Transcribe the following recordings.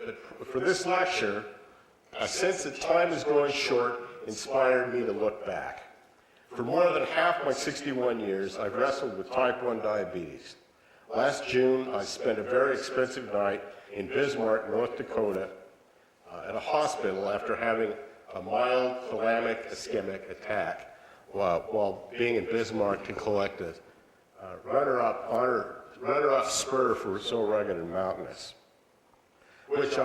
But for this lecture, a sense that time is growing short inspired me to look back. For more than half my 61 years, I've wrestled with type 1 diabetes. Last June, I spent a very expensive night in Bismarck, North Dakota, at a hospital after having a mild thalamic ischemic attack while being in Bismarck to collect a runner-up spur for So Rugged and Mountainous, which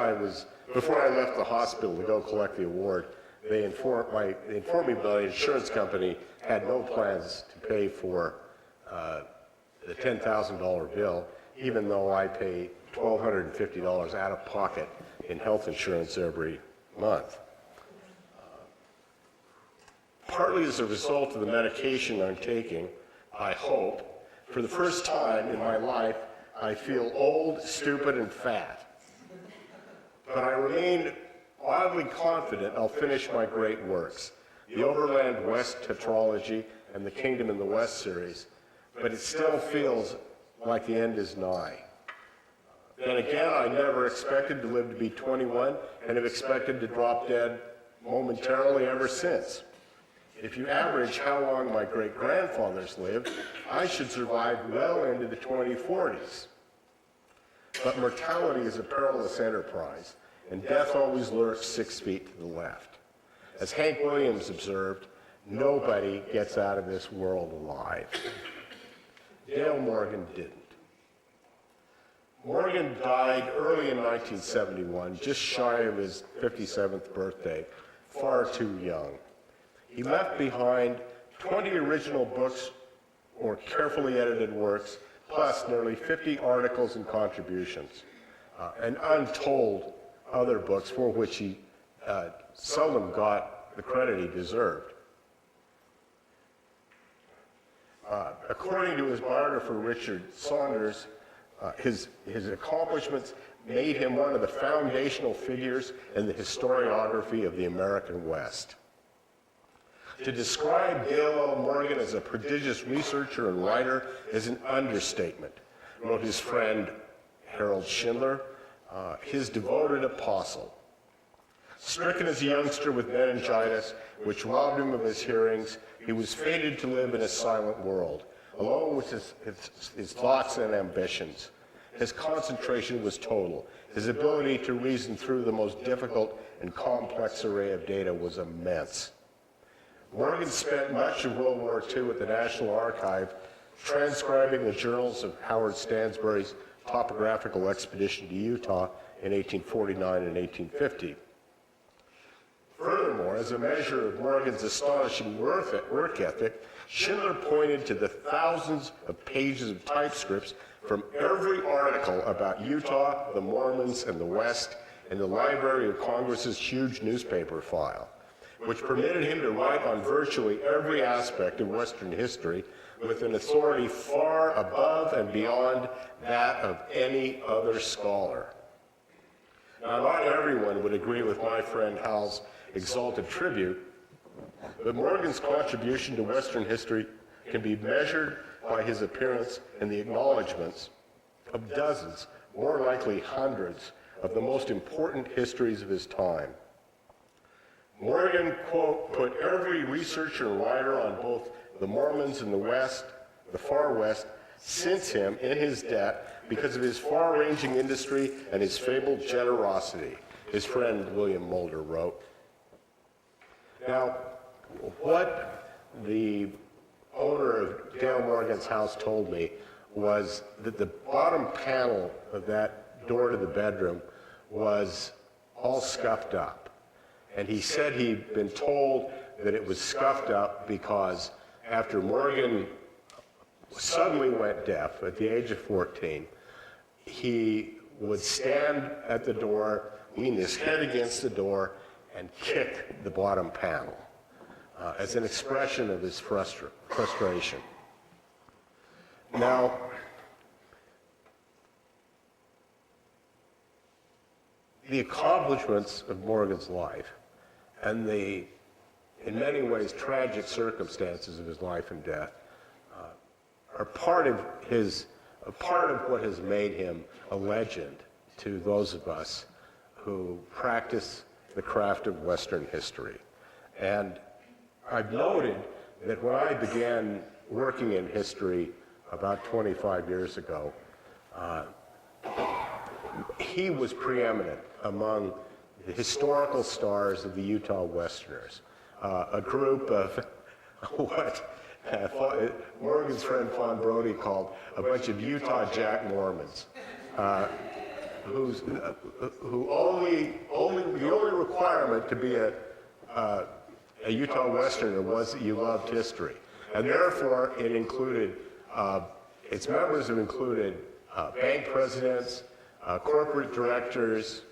before I left the hospital to go collect the award, they informed me that the insurance company had no plans to pay for the $10,000 bill, even though I pay $1,250 out of pocket in health insurance every month. Partly as a result of the medication I'm taking, I hope, for the first time in my life, I feel old, stupid, and fat. But I remain oddly confident I'll finish my great works, the Overland West tetralogy and the Kingdom in the West series, but it still feels like the end is nigh. Then again, I never expected to live to be 21 and have expected to drop dead momentarily ever since. If you average how long my great-grandfathers lived, I should survive well into the 2040s. But mortality is a perilous enterprise, and death always lurks 6 feet to the left. As Hank Williams observed, nobody gets out of this world alive. Dale Morgan didn't. Morgan died early in 1971, just shy of his 57th birthday, far too young. He left behind 20 original books or carefully edited works, plus nearly 50 articles and contributions, and untold other books for which he seldom got the credit he deserved. According to his biographer, Richard Saunders, his accomplishments made him one of the foundational figures in the historiography of the American West. To describe Dale L. Morgan as a prodigious researcher and writer is an understatement, wrote his friend Harold Schindler, his devoted apostle. Stricken as a youngster with meningitis, which robbed him of his hearings, he was fated to live in a silent world, alone with his thoughts and ambitions. His concentration was total. His ability to reason through the most difficult and complex array of data was immense. Morgan spent much of World War II at the National Archive transcribing the journals of Howard Stansbury's topographical expedition to Utah in 1849 and 1850. Furthermore, as a measure of Morgan's astonishing work ethic, Schindler pointed to the thousands of pages of typescripts from every article about Utah, the Mormons, and the West in the Library of Congress's huge newspaper file, which permitted him to write on virtually every aspect of Western history with an authority far above and beyond that of any other scholar. Now, not everyone would agree with my friend Hal's exalted tribute, but Morgan's contribution to Western history can be measured by his appearance in the acknowledgments of dozens, more likely hundreds, of the most important histories of his time. Morgan, quote, put every researcher and writer on both the Mormons and the West, the far West, since him in his debt because of his far-ranging industry and his fabled generosity, his friend William Mulder wrote. Now, what the owner of Dale Morgan's house told me was that the bottom panel of that door to the bedroom was all scuffed up. And he said he'd been told that it was scuffed up because after Morgan suddenly went deaf at the age of 14, he would stand at the door, lean his head against the door, and kick the bottom panel as an expression of his frustration. Now, the accomplishments of Morgan's life and the, in many ways, tragic circumstances of his life and death are part of what has made him a legend to those of us who practice the craft of Western history. And I've noted that when I began working in history about 25 years ago, he was preeminent among the historical stars of the Utah Westerners, a group of what Morgan's friend Fawn Brody called a bunch of Utah Jack Mormons, who the only requirement to be a Utah Westerner was that you loved history, and therefore it included its members have included bank presidents, corporate directors,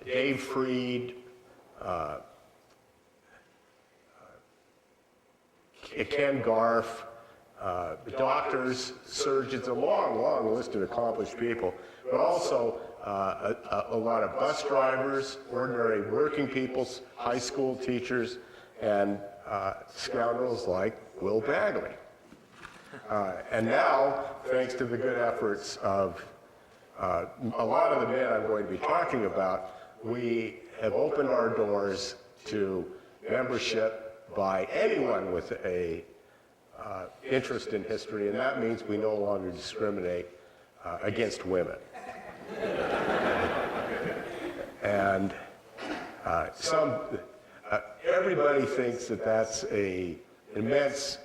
Dave Freed, Ken Garf, doctors, surgeons, a long list of accomplished people, but also a lot of bus drivers, ordinary working people, high school teachers, and scoundrels like Will Bagley. And now, thanks to the good efforts of a lot of the men I'm going to be talking about, we have opened our doors to membership by anyone with a interest in history, and that means we no longer discriminate against women. And everybody thinks that that's a immense,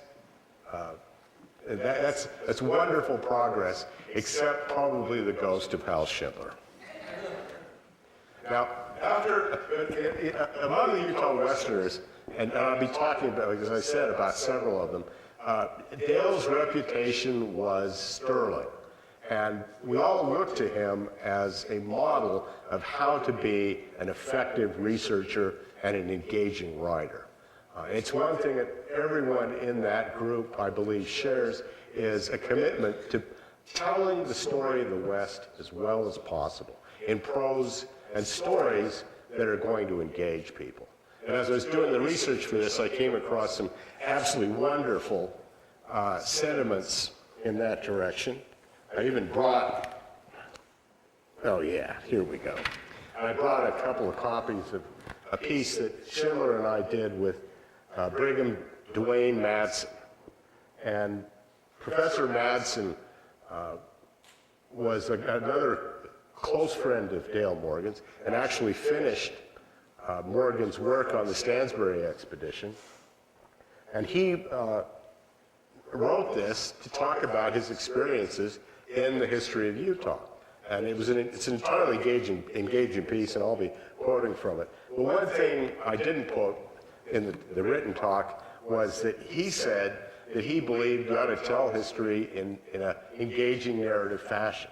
that's wonderful progress, except probably the ghost of Hal Schindler. Now, among the Utah Westerners, and I'll be talking about, as I said, about several of them, Dale's reputation was sterling. And we all looked to him as a model of how to be an effective researcher and an engaging writer. It's one thing that everyone in that group, I believe, shares, is a commitment to telling the story of the West as well as possible in prose and stories that are going to engage people. And as I was doing the research for this, I came across some absolutely wonderful sentiments in that direction. I even brought, oh yeah, here we go. I brought a couple of copies of a piece that Schindler and I did with Brigham Dwayne Madsen. And Professor Madsen was another close friend of Dale Morgan's and actually finished Morgan's work on the Stansbury expedition. And he wrote this to talk about his experiences in the history of Utah. And it's an entirely engaging piece, and I'll be quoting from it. But one thing I didn't quote in the written talk was that he said that he believed you ought to tell history in an engaging narrative fashion.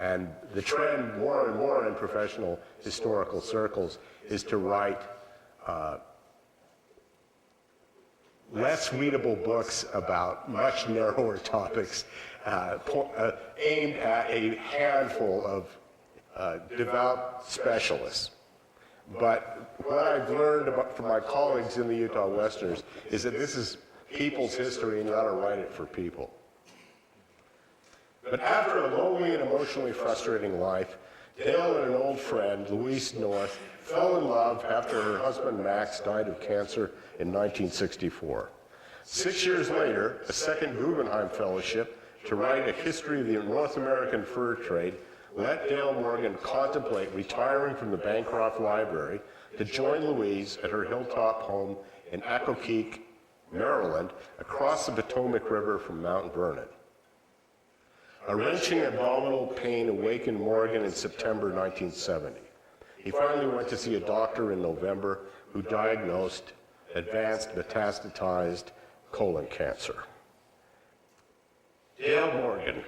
And the trend more and more in professional historical circles is to write less readable books about much narrower topics aimed at a handful of devout specialists. But what I've learned from my colleagues in the Utah Westerners is that this is people's history and you ought to write it for people. But after a lonely and emotionally frustrating life, Dale and an old friend, Louise North, fell in love after her husband Max died of cancer in 1964. 6 years later, a second Guggenheim Fellowship to write a history of the North American fur trade let Dale Morgan contemplate retiring from the Bancroft Library to join Louise at her hilltop home in Accokeek, Maryland, across the Potomac River from Mount Vernon. A wrenching abdominal pain awakened Morgan in September 1970. He finally went to see a doctor in November who diagnosed advanced metastatized colon cancer. Dale Morgan,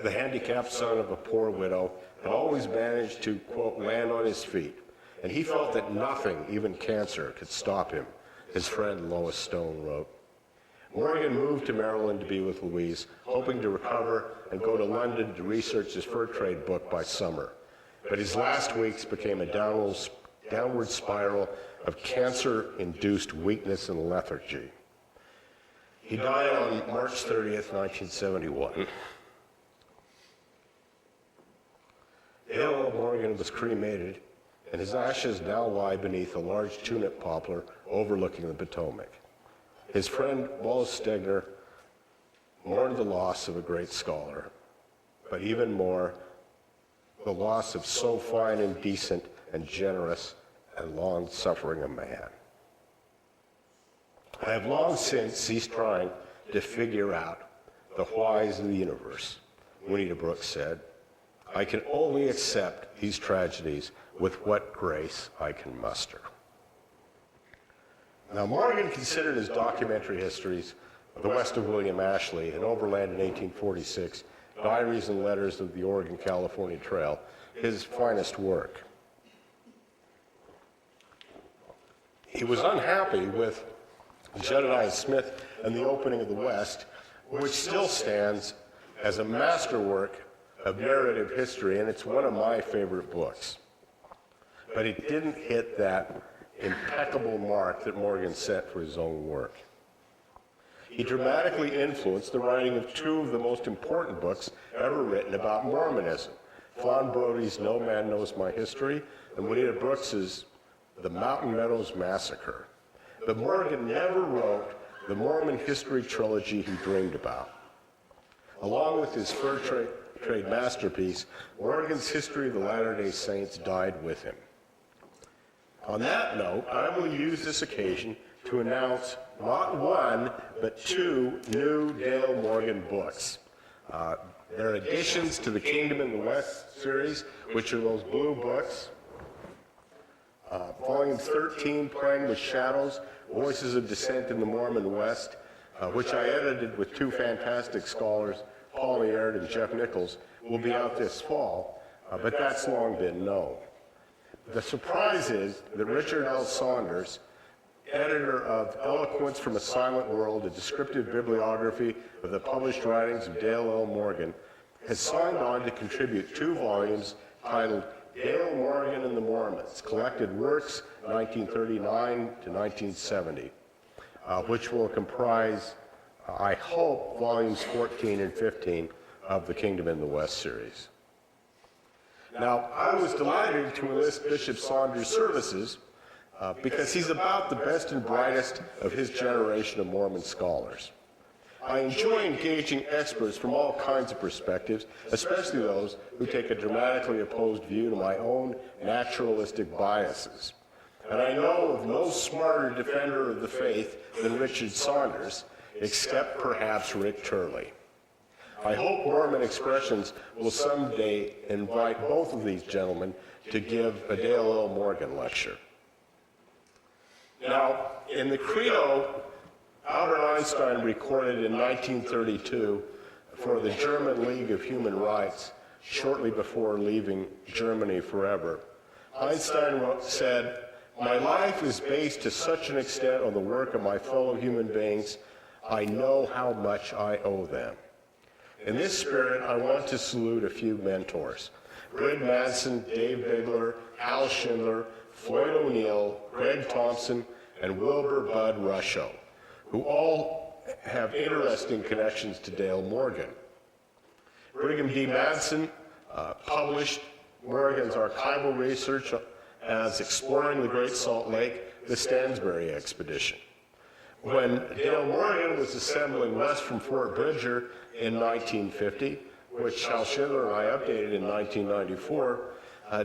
the handicapped son of a poor widow, had always managed to, quote, land on his feet, and he felt that nothing, even cancer, could stop him, his friend Lois Stone wrote. Morgan moved to Maryland to be with Louise, hoping to recover and go to London to research his fur trade book by summer. But his last weeks became a downward spiral of cancer-induced weakness and lethargy. He died on March 30th, 1971. Dale Morgan was cremated, and his ashes now lie beneath a large tulip poplar overlooking the Potomac. His friend Wallace Stegner mourned the loss of a great scholar, but even more, the loss of so fine and decent and generous and long-suffering a man. I have long since ceased trying to figure out the whys of the universe, Winnie the Brooks said. I can only accept these tragedies with what grace I can muster. Now, Morgan considered his documentary histories of the West of William Ashley and Overland in 1846, Diaries and Letters of the Oregon-California Trail, his finest work. He was unhappy with Jedediah Smith and the Opening of the West, which still stands as a masterwork of narrative history, and it's one of my favorite books. But it didn't hit that impeccable mark that Morgan set for his own work. He dramatically influenced the writing of two of the most important books ever written about Mormonism, Fawn Brody's No Man Knows My History and Winnie Brooks's The Mountain Meadows Massacre. But Morgan never wrote the Mormon history trilogy he dreamed about. Along with his fur trade masterpiece, Morgan's History of the Latter-day Saints died with him. On that note, I will use this occasion to announce not one, but two new Dale Morgan books. They're additions to the Kingdom in the West series, which are those blue books. Volume 13, Playing with Shadows, Voices of Dissent in the Mormon West, which I edited with two fantastic scholars, Paul Laird and Jeff Nichols, will be out this fall, but that's long been known. The surprise is that Richard L. Saunders, editor of Eloquence from a Silent World, a descriptive bibliography of the published writings of Dale L. Morgan, has signed on to contribute 2 volumes titled Dale Morgan and the Mormons, Collected Works, 1939 to 1970, which will comprise, I hope, volumes 14 and 15 of the Kingdom in the West series. Now, I was delighted to enlist Bishop Saunders' services because he's about the best and brightest of his generation of Mormon scholars. I enjoy engaging experts from all kinds of perspectives, especially those who take a dramatically opposed view to my own naturalistic biases. And I know of no smarter defender of the faith than Richard Saunders, except perhaps Rick Turley. I hope Mormon Expressions will someday invite both of these gentlemen to give a Dale L. Morgan lecture. Now, in the Credo, Albert Einstein recorded in 1932 for the German League of Human Rights, shortly before leaving Germany forever. Einstein said, "My life is based to such an extent on the work of my fellow human beings, I know how much I owe them." In this spirit, I want to salute a few mentors: Brig Madsen, Dave Bigler, Hal Schindler, Floyd O'Neill, Greg Thompson, and Wilbur Bud Rusho, who all have interesting connections to Dale Morgan. Brigham D. Madsen published Morgan's archival research as Exploring the Great Salt Lake, the Stansbury Expedition. When Dale Morgan was assembling west from Fort Bridger in 1950, which Hal Schindler and I updated in 1994,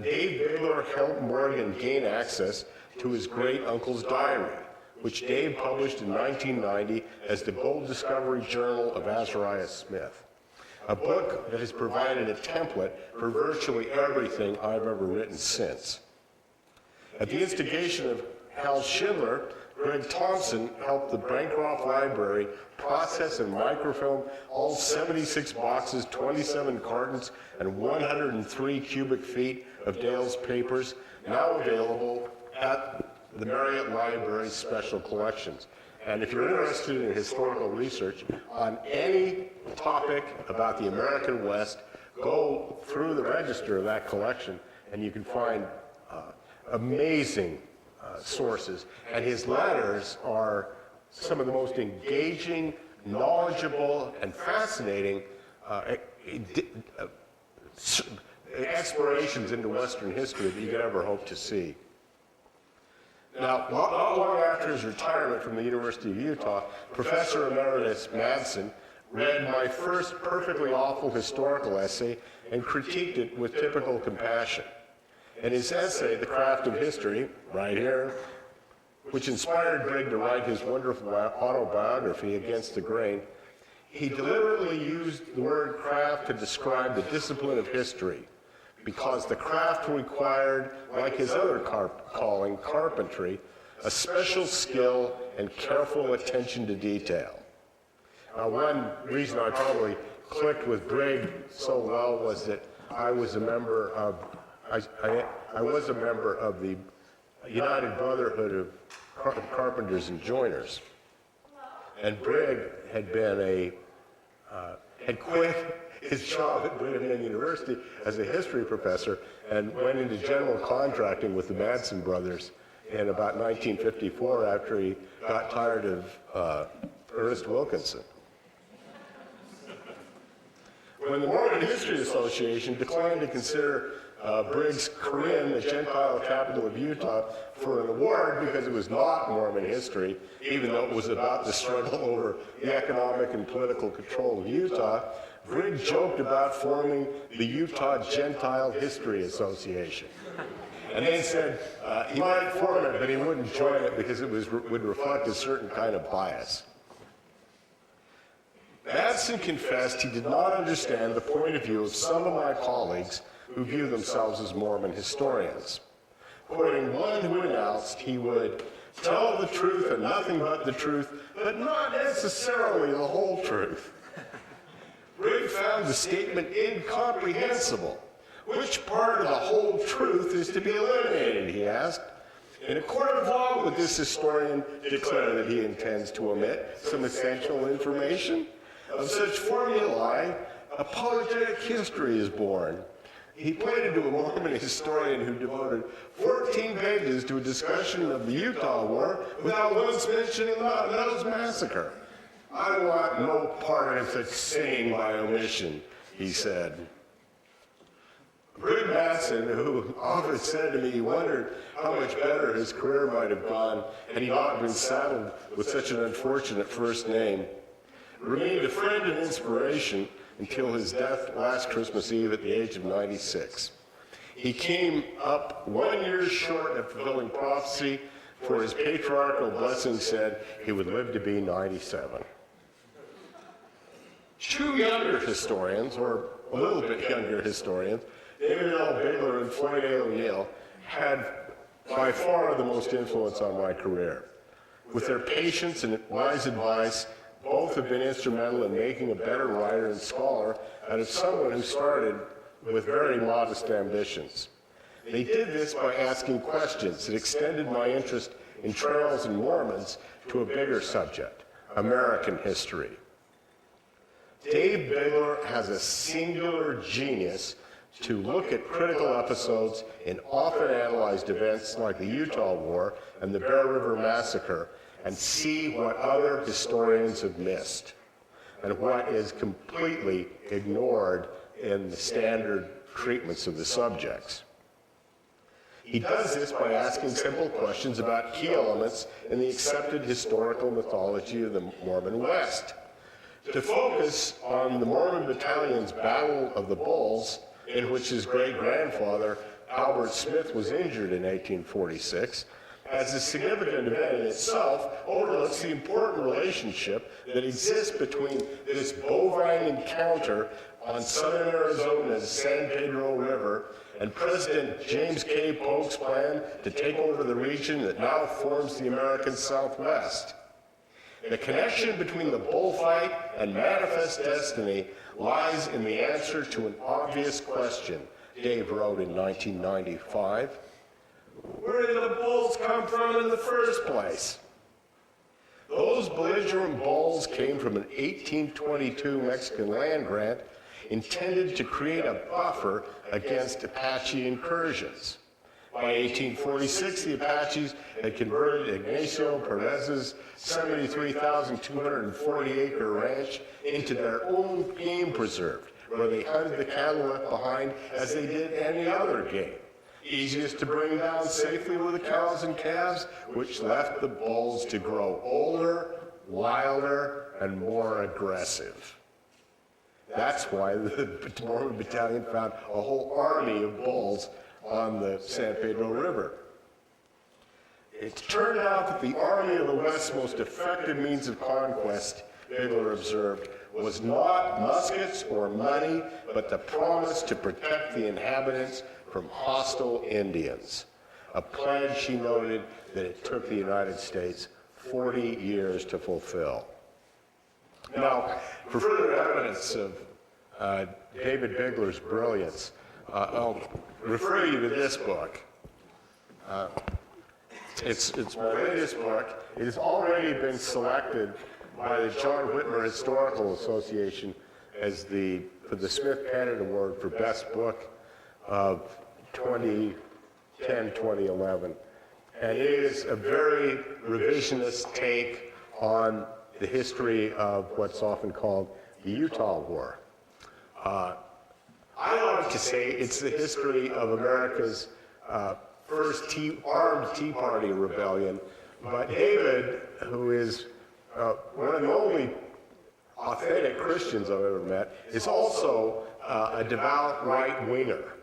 Dave Bigler helped Morgan gain access to his great-uncle's diary, which Dave published in 1990 as the Gold Discovery Journal of Azariah Smith, a book that has provided a template for virtually everything I've ever written since. At the instigation of Hal Schindler, Greg Thompson helped the Bancroft Library process and microfilm all 76 boxes, 27 cartons, and 103 cubic feet of Dale's papers, now available at the Marriott Library Special Collections. And if you're interested in historical research on any topic about the American West, go through the register of that collection and you can find amazing sources. And his letters are some of the most engaging, knowledgeable, and fascinating explorations into Western history that you could ever hope to see. Now, not long after his retirement from the University of Utah, Professor Emeritus Madsen read my first perfectly awful historical essay and critiqued it with typical compassion. And his essay, The Craft of History, right here, which inspired Greg to write his wonderful autobiography, Against the Grain, he deliberately used the word craft to describe the discipline of history, because the craft required, like his other calling, carpentry, a special skill and careful attention to detail. Now, one reason I probably clicked with Greg so well was that I was a member of the United Brotherhood of Carpenters and Joiners, and Greg had been had quit his job at Brigham Young University as a history professor and went into general contracting with the Madsen brothers in about 1954 after he got tired of Ernest Wilkinson. When the Mormon History Association declined to consider Briggs' Corinne, the Gentile capital of Utah, for an award because it was not Mormon history, even though it was about the struggle over the economic and political control of Utah, Briggs joked about forming the Utah Gentile History Association. And then said he might form it, but he wouldn't join it because it would reflect a certain kind of bias. Madsen confessed he did not understand the point of view of some of my colleagues who view themselves as Mormon historians. Quoting one who announced he would tell the truth and nothing but the truth, but not necessarily the whole truth. Briggs found the statement incomprehensible. Which part of the whole truth is to be eliminated, he asked. In a court of law, would this historian declare that he intends to omit some essential information? Of such formulae, apologetic history is born. He pointed to a Mormon historian who devoted 14 pages to a discussion of the Utah War without once mentioning the Mountain House Massacre. I want no part of such sinning by omission, he said. Briggs Madsen, who often said to me he wondered how much better his career might have gone had he not been saddled with such an unfortunate first name, remained a friend and inspiration until his death last Christmas Eve at the age of 96. He came up 1 year short of fulfilling prophecy, for his patriarchal blessing said he would live to be 97. Two younger historians, or a little bit younger historians, David L. Bigler and Floyd A. O'Neill, had by far the most influence on my career. With their patience and wise advice, both have been instrumental in making a better writer and scholar out of someone who started with very modest ambitions. They did this by asking questions that extended my interest in trails and Mormons to a bigger subject, American history. Dave Bigler has a singular genius to look at critical episodes in often analyzed events like the Utah War and the Bear River Massacre and see what other historians have missed and what is completely ignored in the standard treatments of the subjects. He does this by asking simple questions about key elements in the accepted historical mythology of the Mormon West. To focus on the Mormon Battalion's Battle of the Bulls, in which his great-grandfather, Albert Smith, was injured in 1846, as a significant event in itself, overlooks the important relationship that exists between this bovine encounter on southern Arizona's San Pedro River and President James K. Polk's plan to take over the region that now forms the American Southwest. The connection between the bullfight and manifest destiny lies in the answer to an obvious question, Dave wrote in 1995. Where did the bulls come from in the first place? Those belligerent bulls came from an 1822 Mexican land grant intended to create a buffer against Apache incursions. By 1846, the Apaches had converted Ignacio Perez's 73,240-acre ranch into their own game preserve, where they hunted the cattle left behind as they did any other game. Easiest to bring down safely were the cows and calves, which left the bulls to grow older, wilder, and more aggressive. That's why the Mormon Battalion found a whole army of bulls on the San Pedro River. It turned out that the Army of the West's most effective means of conquest, Bigler observed, was not muskets or money, but the promise to protect the inhabitants from hostile Indians, a pledge, she noted, that it took the United States 40 years to fulfill. Now, for further evidence of David Bigler's brilliance, I'll refer you to this book. It's my latest book. It has already been selected by the John Whitmer Historical Association as for the Smith-Pettit Award for Best Book of 2010-2011. And it is a very revisionist take on the history of what's often called the Utah War. I like to say it's the history of America's first armed Tea Party rebellion, but David, who is one of the only authentic Christians I've ever met, is also a devout right-winger,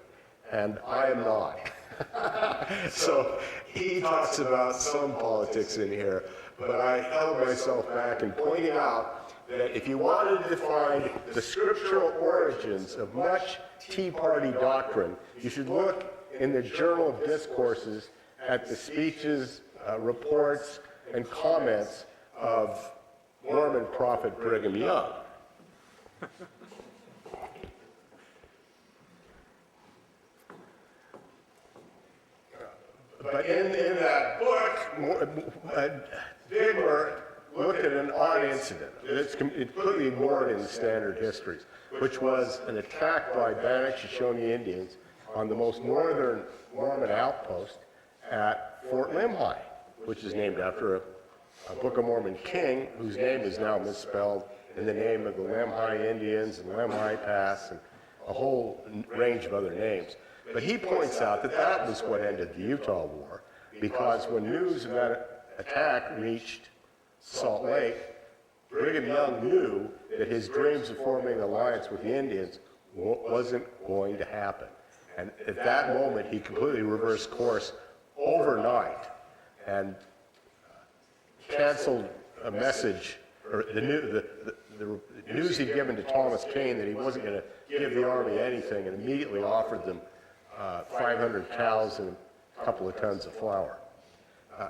and I am not. So he talks about some politics in here, but I held myself back in pointing out that if you wanted to find the scriptural origins of much Tea Party doctrine, you should look in the Journal of Discourses at the speeches, reports, and comments of Mormon prophet Brigham Young. But in that book, Bigler looked at an odd incident. It's completely ignored in the standard histories, which was an attack by Bannock Shoshone Indians on the most northern Mormon outpost at Fort Limhi, which is named after a Book of Mormon king whose name is now misspelled in the name of the Limhi Indians and Limhi Pass and a whole range of other names. But he points out that that was what ended the Utah War, because when news of that attack reached Salt Lake, Brigham Young knew that his dreams of forming an alliance with the Indians wasn't going to happen. And at that moment, he completely reversed course overnight and canceled a message, or the news he'd given to Thomas Paine that he wasn't going to give the army anything, and immediately offered them 500 cows and a couple of tons of flour.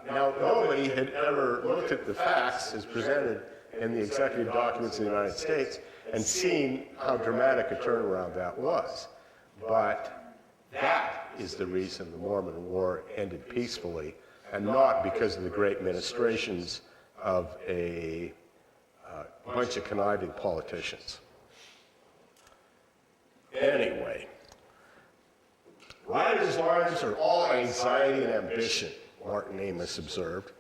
Now, nobody had ever looked at the facts as presented in the executive documents of the United States and seen how dramatic a turnaround that was. But that is the reason the Mormon War ended peacefully, and not because of the great ministrations of a bunch of conniving politicians. Anyway, writers' lives are all anxiety and ambition, Martin Amos observed.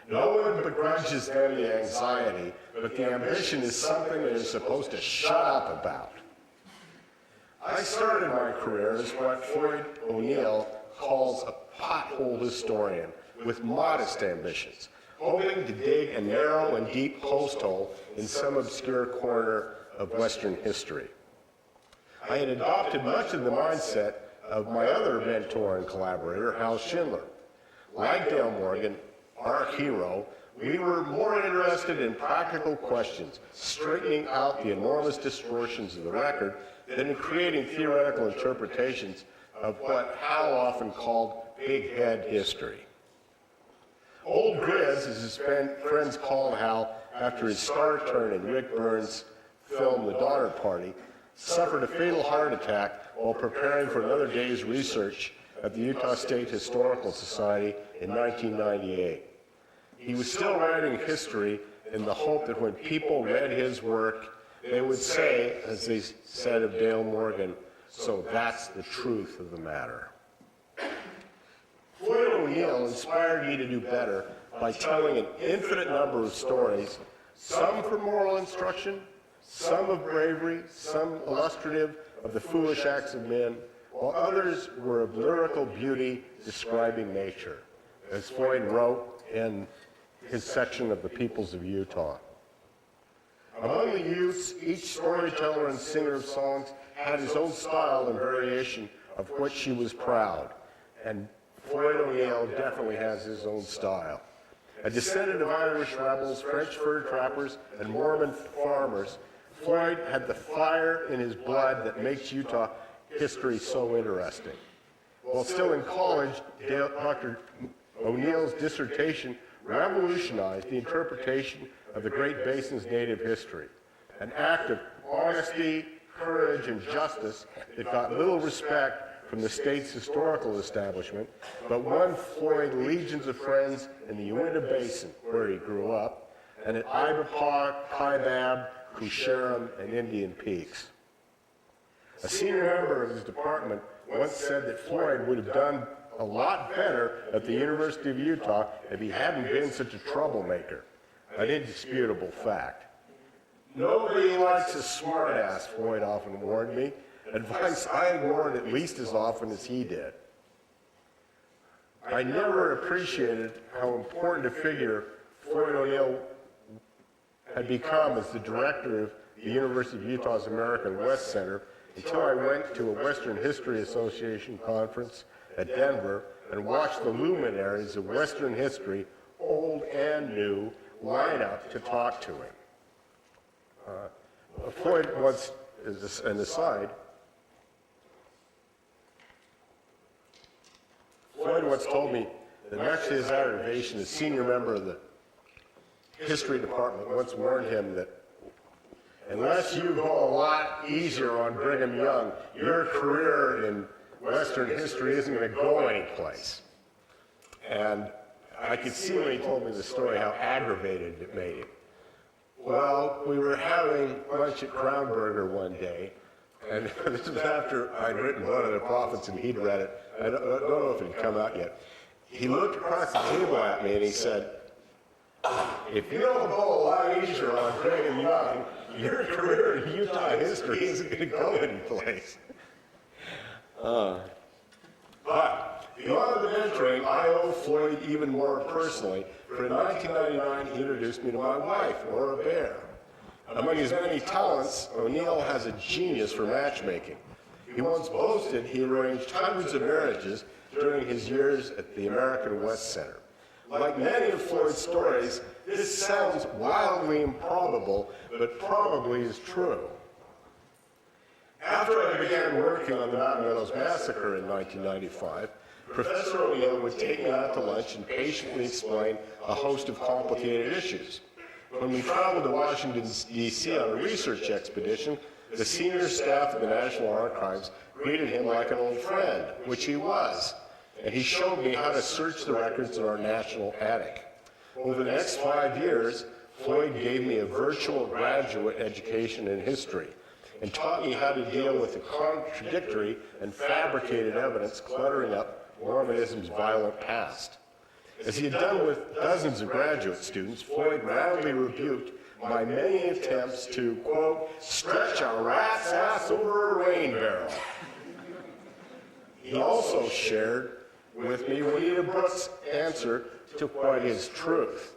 No one begrudges them the anxiety, but the ambition is something they're supposed to shut up about. I started my career as what Floyd O'Neill calls a pothole historian with modest ambitions, hoping to dig a narrow and deep post hole in some obscure corner of Western history. I had adopted much of the mindset of my other mentor and collaborator, Hal Schindler. Like Dale Morgan, our hero, we were more interested in practical questions, straightening out the enormous distortions of the record, than in creating theoretical interpretations of what Hal often called big head history. Old Grizz, as his friends called Hal after his star turn in Rick Burns' film The Donner Party, suffered a fatal heart attack while preparing for another day's research at the Utah State Historical Society in 1998. He was still writing history in the hope that when people read his work, they would say, as they said of Dale Morgan, "So that's the truth of the matter." Floyd O'Neill inspired me to do better by telling an infinite number of stories, some for moral instruction, some of bravery, some illustrative of the foolish acts of men, while others were of lyrical beauty describing nature, as Floyd wrote in his section of the Peoples of Utah. Among the youths, each storyteller and singer of songs had his own style and variation of which he was proud, and Floyd O'Neill definitely has his own style. A descendant of Irish rebels, French fur trappers, and Mormon farmers, Floyd had the fire in his blood that makes Utah history so interesting. While still in college, Dr. O'Neill's dissertation revolutionized the interpretation of the Great Basin's native history, an act of honesty, courage, and justice that got little respect from the state's historical establishment, but won Floyd legions of friends in the Uinta Basin, where he grew up, and at Ibapaw, Kaibab, Kusharam, and Indian Peaks. A senior member of his department once said that Floyd would have done a lot better at the University of Utah if he hadn't been such a troublemaker, an indisputable fact. Nobody likes a smartass, Floyd often warned me, advice I ignored at least as often as he did. I never appreciated how important a figure Floyd O'Neill had become as the director of the University of Utah's American West Center until I went to a Western History Association conference at Denver and watched the luminaries of Western history, old and new, line up to talk to him. Floyd once, as an aside, Floyd once told me that much to his aggravation, a senior member of the history department once warned him that unless you go a lot easier on Brigham Young, your career in Western history isn't going to go anyplace. And I could see when he told me the story how aggravated it made him. Well, we were having lunch at Crown Burger one day, and this was after I'd written Blood of the Prophets and he'd read it. I don't know if it had come out yet. He looked across the table at me and he said, "If you don't go a lot easier on Brigham Young, your career in Utah history isn't going to go anyplace." But beyond the mentoring, I owe Floyd even more personally, for in 1999 he introduced me to my wife, Laura Baer. Among his many talents, O'Neill has a genius for matchmaking. He once boasted he arranged hundreds of marriages during his years at the American West Center. Like many of Floyd's stories, this sounds wildly improbable, but probably is true. After I began working on the Mountain Meadows Massacre in 1995, Professor O'Neill would take me out to lunch and patiently explain a host of complicated issues. When we traveled to Washington, D.C. on a research expedition, the senior staff of the National Archives greeted him like an old friend, which he was, and he showed me how to search the records in our national attic. Over the next 5 years, Floyd gave me a virtual graduate education in history and taught me how to deal with the contradictory and fabricated evidence cluttering up Mormonism's violent past. As he had done with dozens of graduate students, Floyd roundly rebuked my many attempts to, quote, stretch a rat's ass over a rain barrel. He also shared with me Juanita Brooks' answer to what is truth.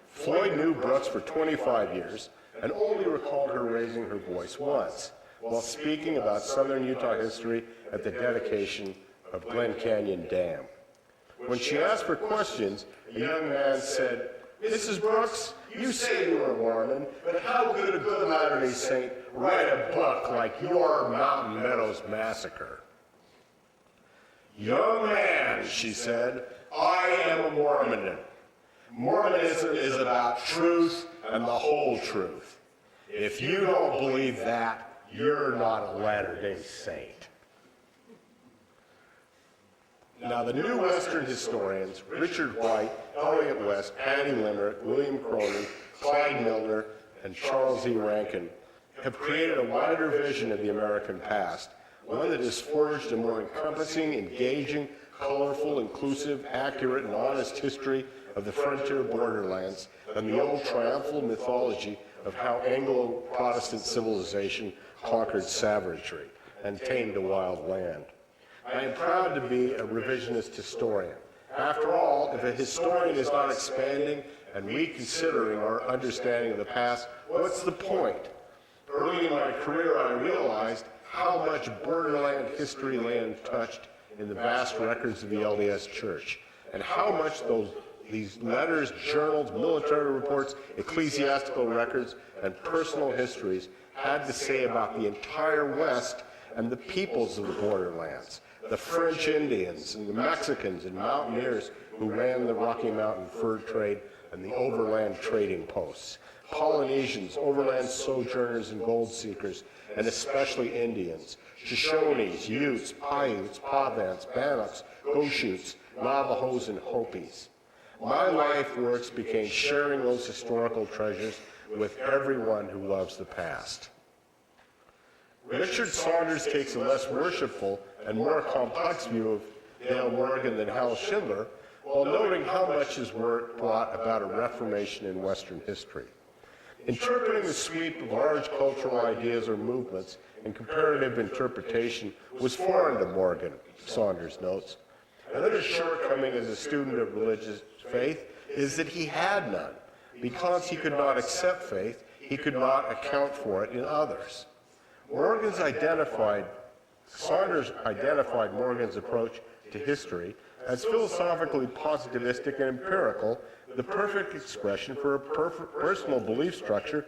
Floyd knew Brooks for 25 years and only recalled her raising her voice once while speaking about Southern Utah history at the dedication of Glen Canyon Dam. When she asked for questions, a young man said, "Mrs. Brooks, you say you are a Mormon, but how could a good Latter-day Saint write a book like your Mountain Meadows Massacre?" "Young man," she said, "I am a Mormon. Mormonism is about truth and the whole truth. If you don't believe that, you're not a Latter-day Saint." Now, the new Western historians, Richard White, Elliott West, Patty Limerick, William Cronin, Clyde Milner, and Charles E. Rankin, have created a wider vision of the American past, one that has forged a more encompassing, engaging, colorful, inclusive, accurate, and honest history of the frontier borderlands than the old triumphal mythology of how Anglo-Protestant civilization conquered savagery and tamed a wild land. I am proud to be a revisionist historian. After all, if a historian is not expanding and reconsidering our understanding of the past, what's the point? Early in my career, I realized how much borderland history lay untouched in the vast records of the LDS Church, and how much these letters, journals, military reports, ecclesiastical records, and personal histories had to say about the entire West and the peoples of the borderlands, the French Indians and the Mexicans and mountaineers who ran the Rocky Mountain fur trade and the overland trading posts, Polynesians, overland sojourners and gold seekers, and especially Indians, Shoshones, Utes, Paiutes, Pavans, Bannocks, Goshutes, Navajos, and Hopis. My life works became sharing those historical treasures with everyone who loves the past. Richard Saunders takes a less worshipful and more complex view of Dale Morgan than Hal Schindler, while noting how much his work brought about a reformation in Western history. Interpreting the sweep of large cultural ideas or movements in comparative interpretation was foreign to Morgan, Saunders notes. Another shortcoming as a student of religious faith is that he had none. Because he could not accept faith, he could not account for it in others. Saunders identified Morgan's approach to history as philosophically positivistic and empirical, the perfect expression for a personal belief structure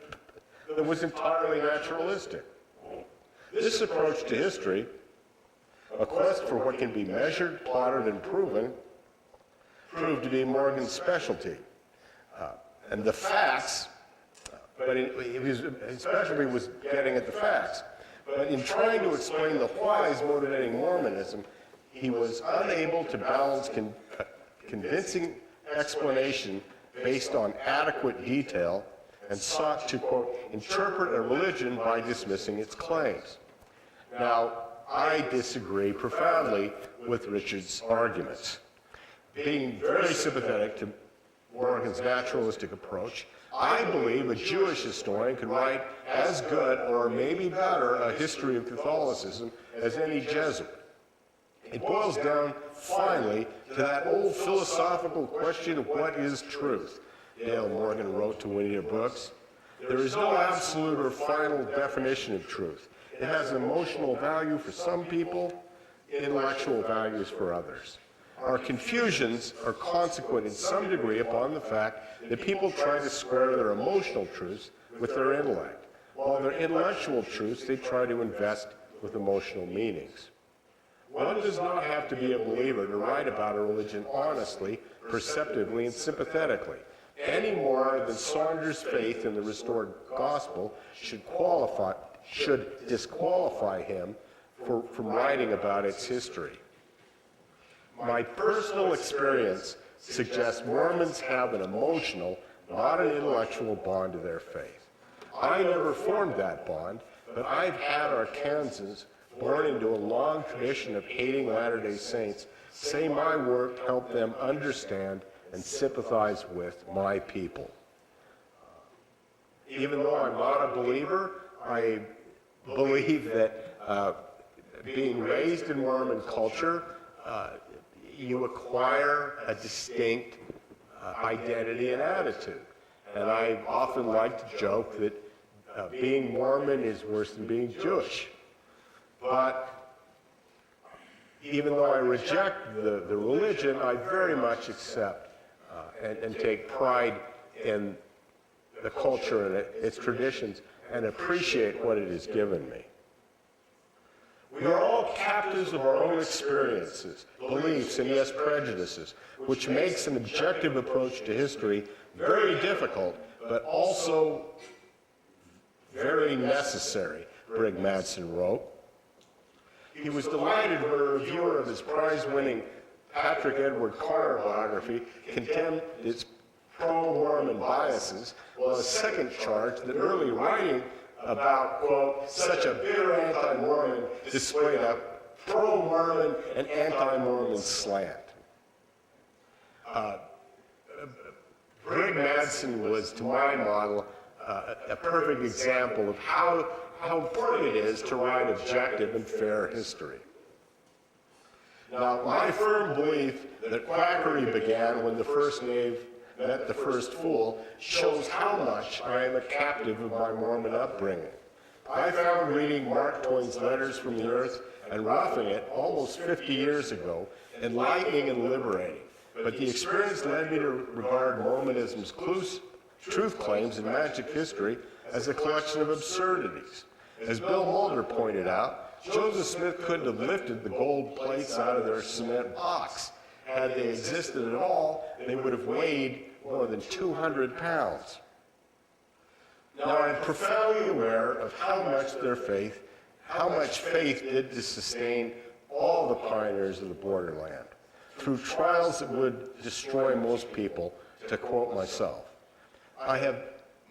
that was entirely naturalistic. This approach to history, a quest for what can be measured, plotted, and proven, proved to be Morgan's specialty. And the facts, his specialty was getting at the facts. But in trying to explain the whys motivating Mormonism, he was unable to balance convincing explanation based on adequate detail and sought to, quote, interpret a religion by dismissing its claims. Now, I disagree profoundly with Richard's arguments. Being very sympathetic to Morgan's naturalistic approach, I believe a Jewish historian could write as good or maybe better a history of Catholicism as any Jesuit. It boils down, finally, to that old philosophical question of what is truth. Dale Morgan wrote to Winnie Brooks, "There is no absolute or final definition of truth. It has an emotional value for some people, intellectual values for others. Our confusions are consequent in some degree upon the fact that people try to square their emotional truths with their intellect, while their intellectual truths they try to invest with emotional meanings. One does not have to be a believer to write about a religion honestly, perceptively, and sympathetically, any more than Saunders' faith in the restored gospel should disqualify him from writing about its history. My personal experience suggests Mormons have an emotional, not an intellectual bond to their faith. I never formed that bond, but I've had Arkansans born into a long tradition of hating Latter-day Saints say my work helped them understand and sympathize with my people. Even though I'm not a believer, I believe that being raised in Mormon culture, you acquire a distinct identity and attitude. And I often like to joke that being Mormon is worse than being Jewish. But even though I reject the religion, I very much accept and take pride in the culture and its traditions and appreciate what it has given me. We are all captives of our own experiences, beliefs, and yes, prejudices, which makes an objective approach to history very difficult, but also very necessary, Brig Madsen wrote. He was delighted when a reviewer of his prize-winning Patrick Edward Carr biography condemned its pro-Mormon biases, while a second charged that early writing about, quote, such a bitter anti-Mormon displayed a pro-Mormon and anti-Mormon slant. Brig Madsen was, to my model, a perfect example of how important it is to write objective and fair history. Now, my firm belief that quackery began when the first knave met the first fool shows how much I am a captive of my Mormon upbringing. I found reading Mark Twain's Letters from the Earth and Roughing It almost 50 years ago enlightening and liberating, but the experience led me to regard Mormonism's truth claims and magic history as a collection of absurdities. As Bill Mulder pointed out, Joseph Smith couldn't have lifted the gold plates out of their cement box. Had they existed at all, they would have weighed more than 200 pounds. Now, I'm profoundly aware of how much faith did to sustain all the pioneers of the borderland through trials that would destroy most people, to quote myself. I have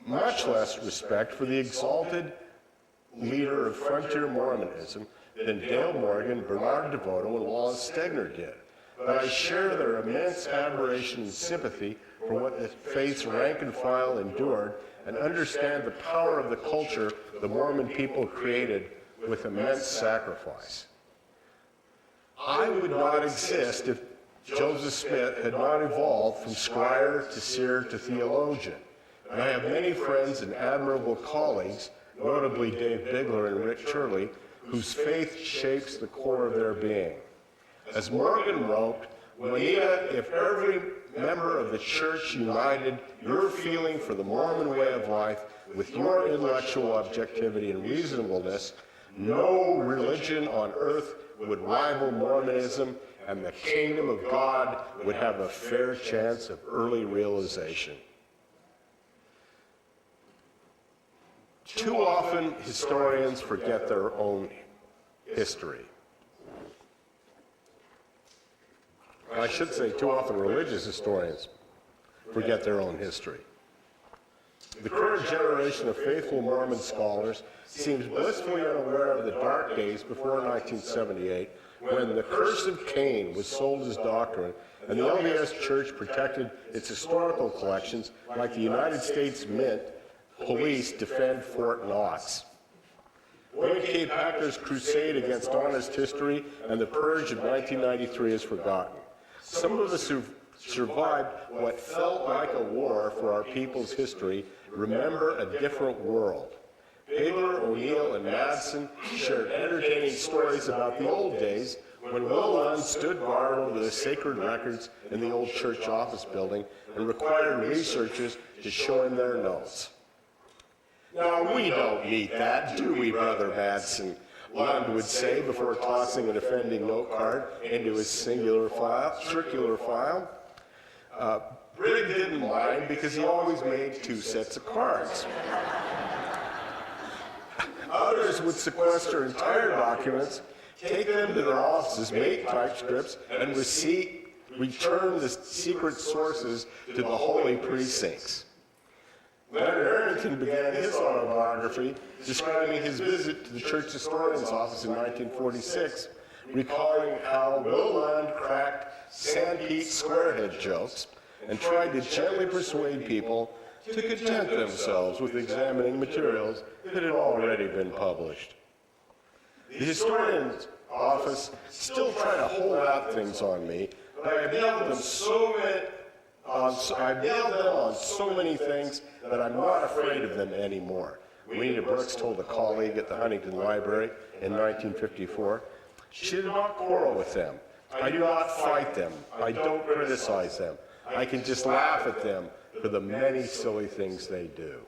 much less respect for the exalted leader of frontier Mormonism than Dale Morgan, Bernard DeVoto, and Wallace Stegner did. But I share their immense admiration and sympathy for what the faith's rank and file endured and understand the power of the culture the Mormon people created with immense sacrifice. I would not exist if Joseph Smith had not evolved from scribe to seer to theologian. And I have many friends and admirable colleagues, notably Dave Bigler and Rick Turley, whose faith shapes the core of their being. As Morgan wrote, Juanita, if every member of the church united your feeling for the Mormon way of life with your intellectual objectivity and reasonableness, no religion on earth would rival Mormonism, and the kingdom of God would have a fair chance of early realization. Too often, historians forget their own history. I should say, too often religious historians forget their own history. The current generation of faithful Mormon scholars seems blissfully unaware of the dark days before 1978, when the curse of Cain was sold as doctrine and the LDS Church protected its historical collections like the United States Mint police defend Fort Knox. William K. Packer's crusade against honest history and the purge of 1993 is forgotten. Some of us who survived what felt like a war for our people's history remember a different world. Baylor, O'Neill, and Madsen shared entertaining stories about the old days when Will Lund stood guard over the sacred records in the old church office building and required researchers to show him their notes. Now, we don't need that, do we, Brother Madsen? Lund would say before tossing an offending note card into his circular file. Brigg didn't mind because he always made 2 sets of cards. Others would sequester entire documents, take them to their offices, make typescripts, and return the secret sources to the holy precincts. Leonard Arrington began his autobiography describing his visit to the church historian's office in 1946, recalling how Will Lund cracked Sandpete squarehead jokes and tried to gently persuade people to content themselves with examining materials that had already been published. The historian's office still try to hold out things on me, but I've nailed them on so many things that I'm not afraid of them anymore. Juanita Brooks told a colleague at the Huntington Library in 1954, she did not quarrel with them. I do not fight them. I don't criticize them. I can just laugh at them for the many silly things they do.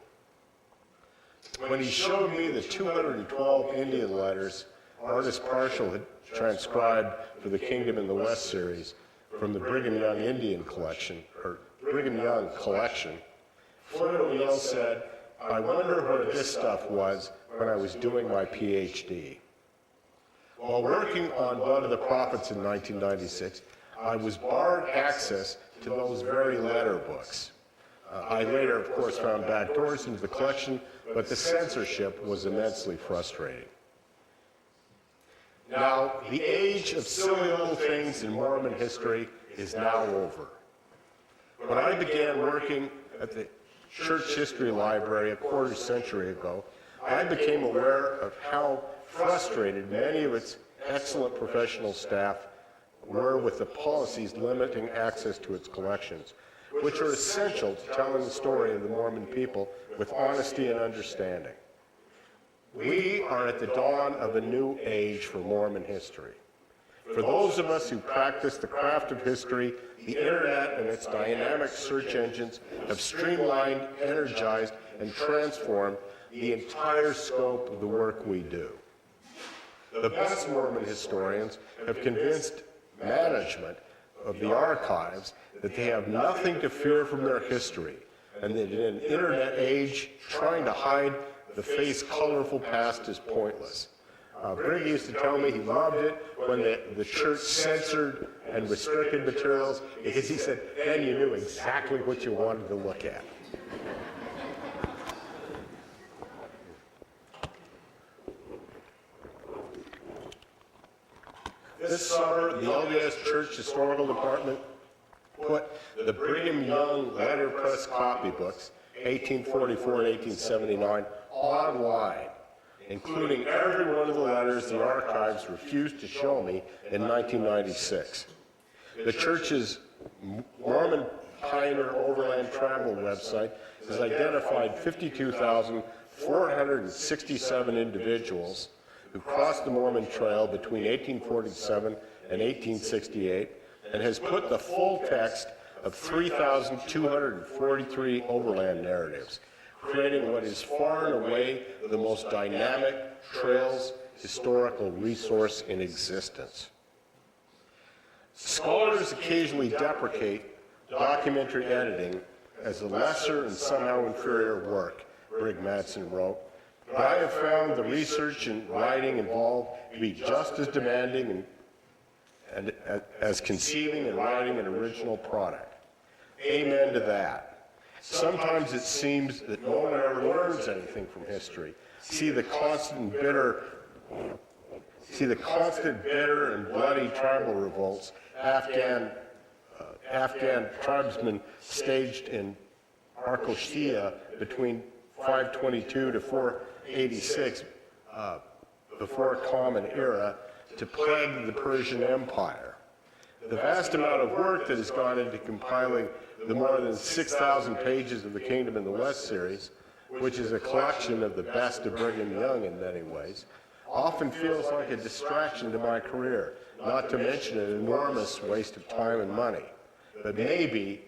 When he showed me the 212 Indian letters Artist Parshall had transcribed for the Kingdom in the West series from the Brigham Young Indian collection, or Brigham Young collection, Floyd O'Neill said, I wonder where this stuff was when I was doing my PhD. While working on Blood of the Prophets in 1996, I was barred access to those very letter books. I later, of course, found back doors into the collection, but the censorship was immensely frustrating. Now, the age of silly little things in Mormon history is now over. When I began working at the church history library a quarter century ago, I became aware of how frustrated many of its excellent professional staff were with the policies limiting access to its collections, which are essential to telling the story of the Mormon people with honesty and understanding. We are at the dawn of a new age for Mormon history. For those of us who practice the craft of history, the internet and its dynamic search engines have streamlined, energized, and transformed the entire scope of the work we do. The best Mormon historians have convinced management of the archives that they have nothing to fear from their history, and that in an internet age, trying to hide the face's colorful past is pointless. Greg used to tell me he loved it when the church censored and restricted materials, because he said, then you knew exactly what you wanted to look at. This summer, the LDS Church Historical Department put the Brigham Young letterpress copybooks, 1844 and 1879, online, including every one of the letters the archives refused to show me in 1996. The church's Mormon Pioneer Overland Travel website has identified 52,467 individuals who crossed the Mormon Trail between 1847 and 1868, and has put the full text of 3,243 overland narratives, creating what is far and away the most dynamic trails historical resource in existence. Scholars occasionally deprecate documentary editing as a lesser and somehow inferior work, Brig Madsen wrote, but I have found the research and writing involved to be just as demanding and as conceiving and writing an original product. Amen to that. Sometimes it seems that no one ever learns anything from history. See the constant bitter and bloody tribal revolts Afghan tribesmen staged in Arcosia between 522 to 486 before Common Era to plague the Persian Empire. The vast amount of work that has gone into compiling the more than 6,000 pages of the Kingdom in the West series, which is a collection of the best of Brigham Young in many ways, often feels like a distraction to my career, not to mention an enormous waste of time and money. But maybe,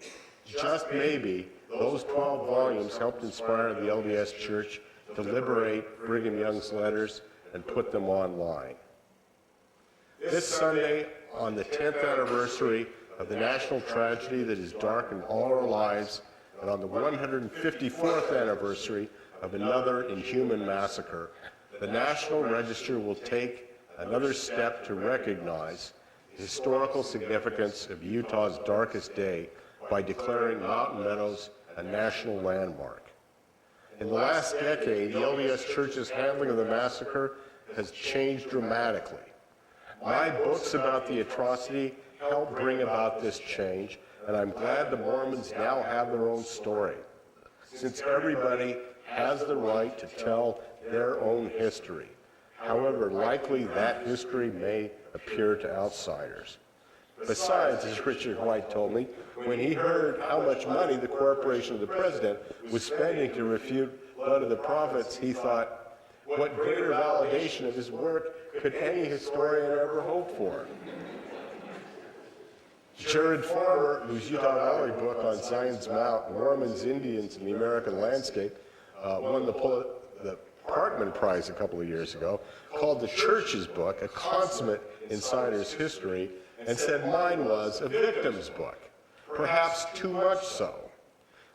just maybe, those 12 volumes helped inspire the LDS Church to liberate Brigham Young's letters and put them online. This Sunday, on the 10th anniversary of the national tragedy that has darkened all our lives, and on the 154th anniversary of another inhuman massacre, the National Register will take another step to recognize the historical significance of Utah's darkest day by declaring Mountain Meadows a national landmark. In the last decade, the LDS Church's handling of the massacre has changed dramatically. My books about the atrocity helped bring about this change, and I'm glad the Mormons now have their own story, since everybody has the right to tell their own history, however likely that history may appear to outsiders. Besides, as Richard White told me, when he heard how much money the corporation of the president was spending to refute blood of the prophets, he thought, what greater validation of his work could any historian ever hope for? Jared Farmer, whose Utah Valley book on Zion's Mount, Mormons, Indians, and the American Landscape, won the Parkman Prize a couple of years ago, called the church's book a consummate insider's history, and said mine was a victim's book, perhaps too much so.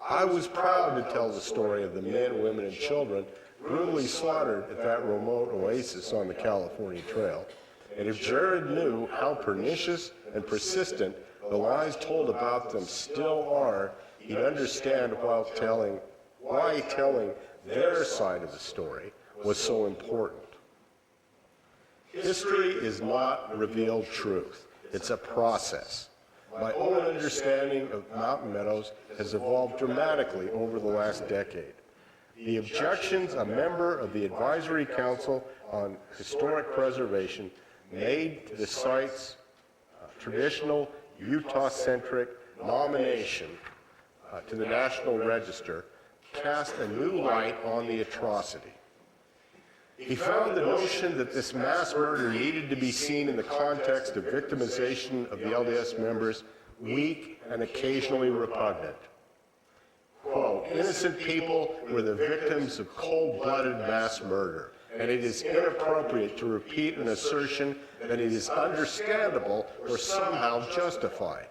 I was proud to tell the story of the men, women, and children brutally slaughtered at that remote oasis on the California Trail. And if Jared knew how pernicious and persistent the lies told about them still are, he'd understand why telling their side of the story was so important. History is not revealed truth. It's a process. my own understanding of Mountain Meadows has evolved dramatically over the last decade. The objections a member of the Advisory Council on Historic Preservation made to the site's traditional Utah-centric nomination to the National Register cast a new light on the atrocity. He found the notion that this mass murder needed to be seen in the context of victimization of the LDS members weak and occasionally repugnant. Quote, innocent people were the victims of cold-blooded mass murder, and it is inappropriate to repeat an assertion that it is understandable or somehow justified.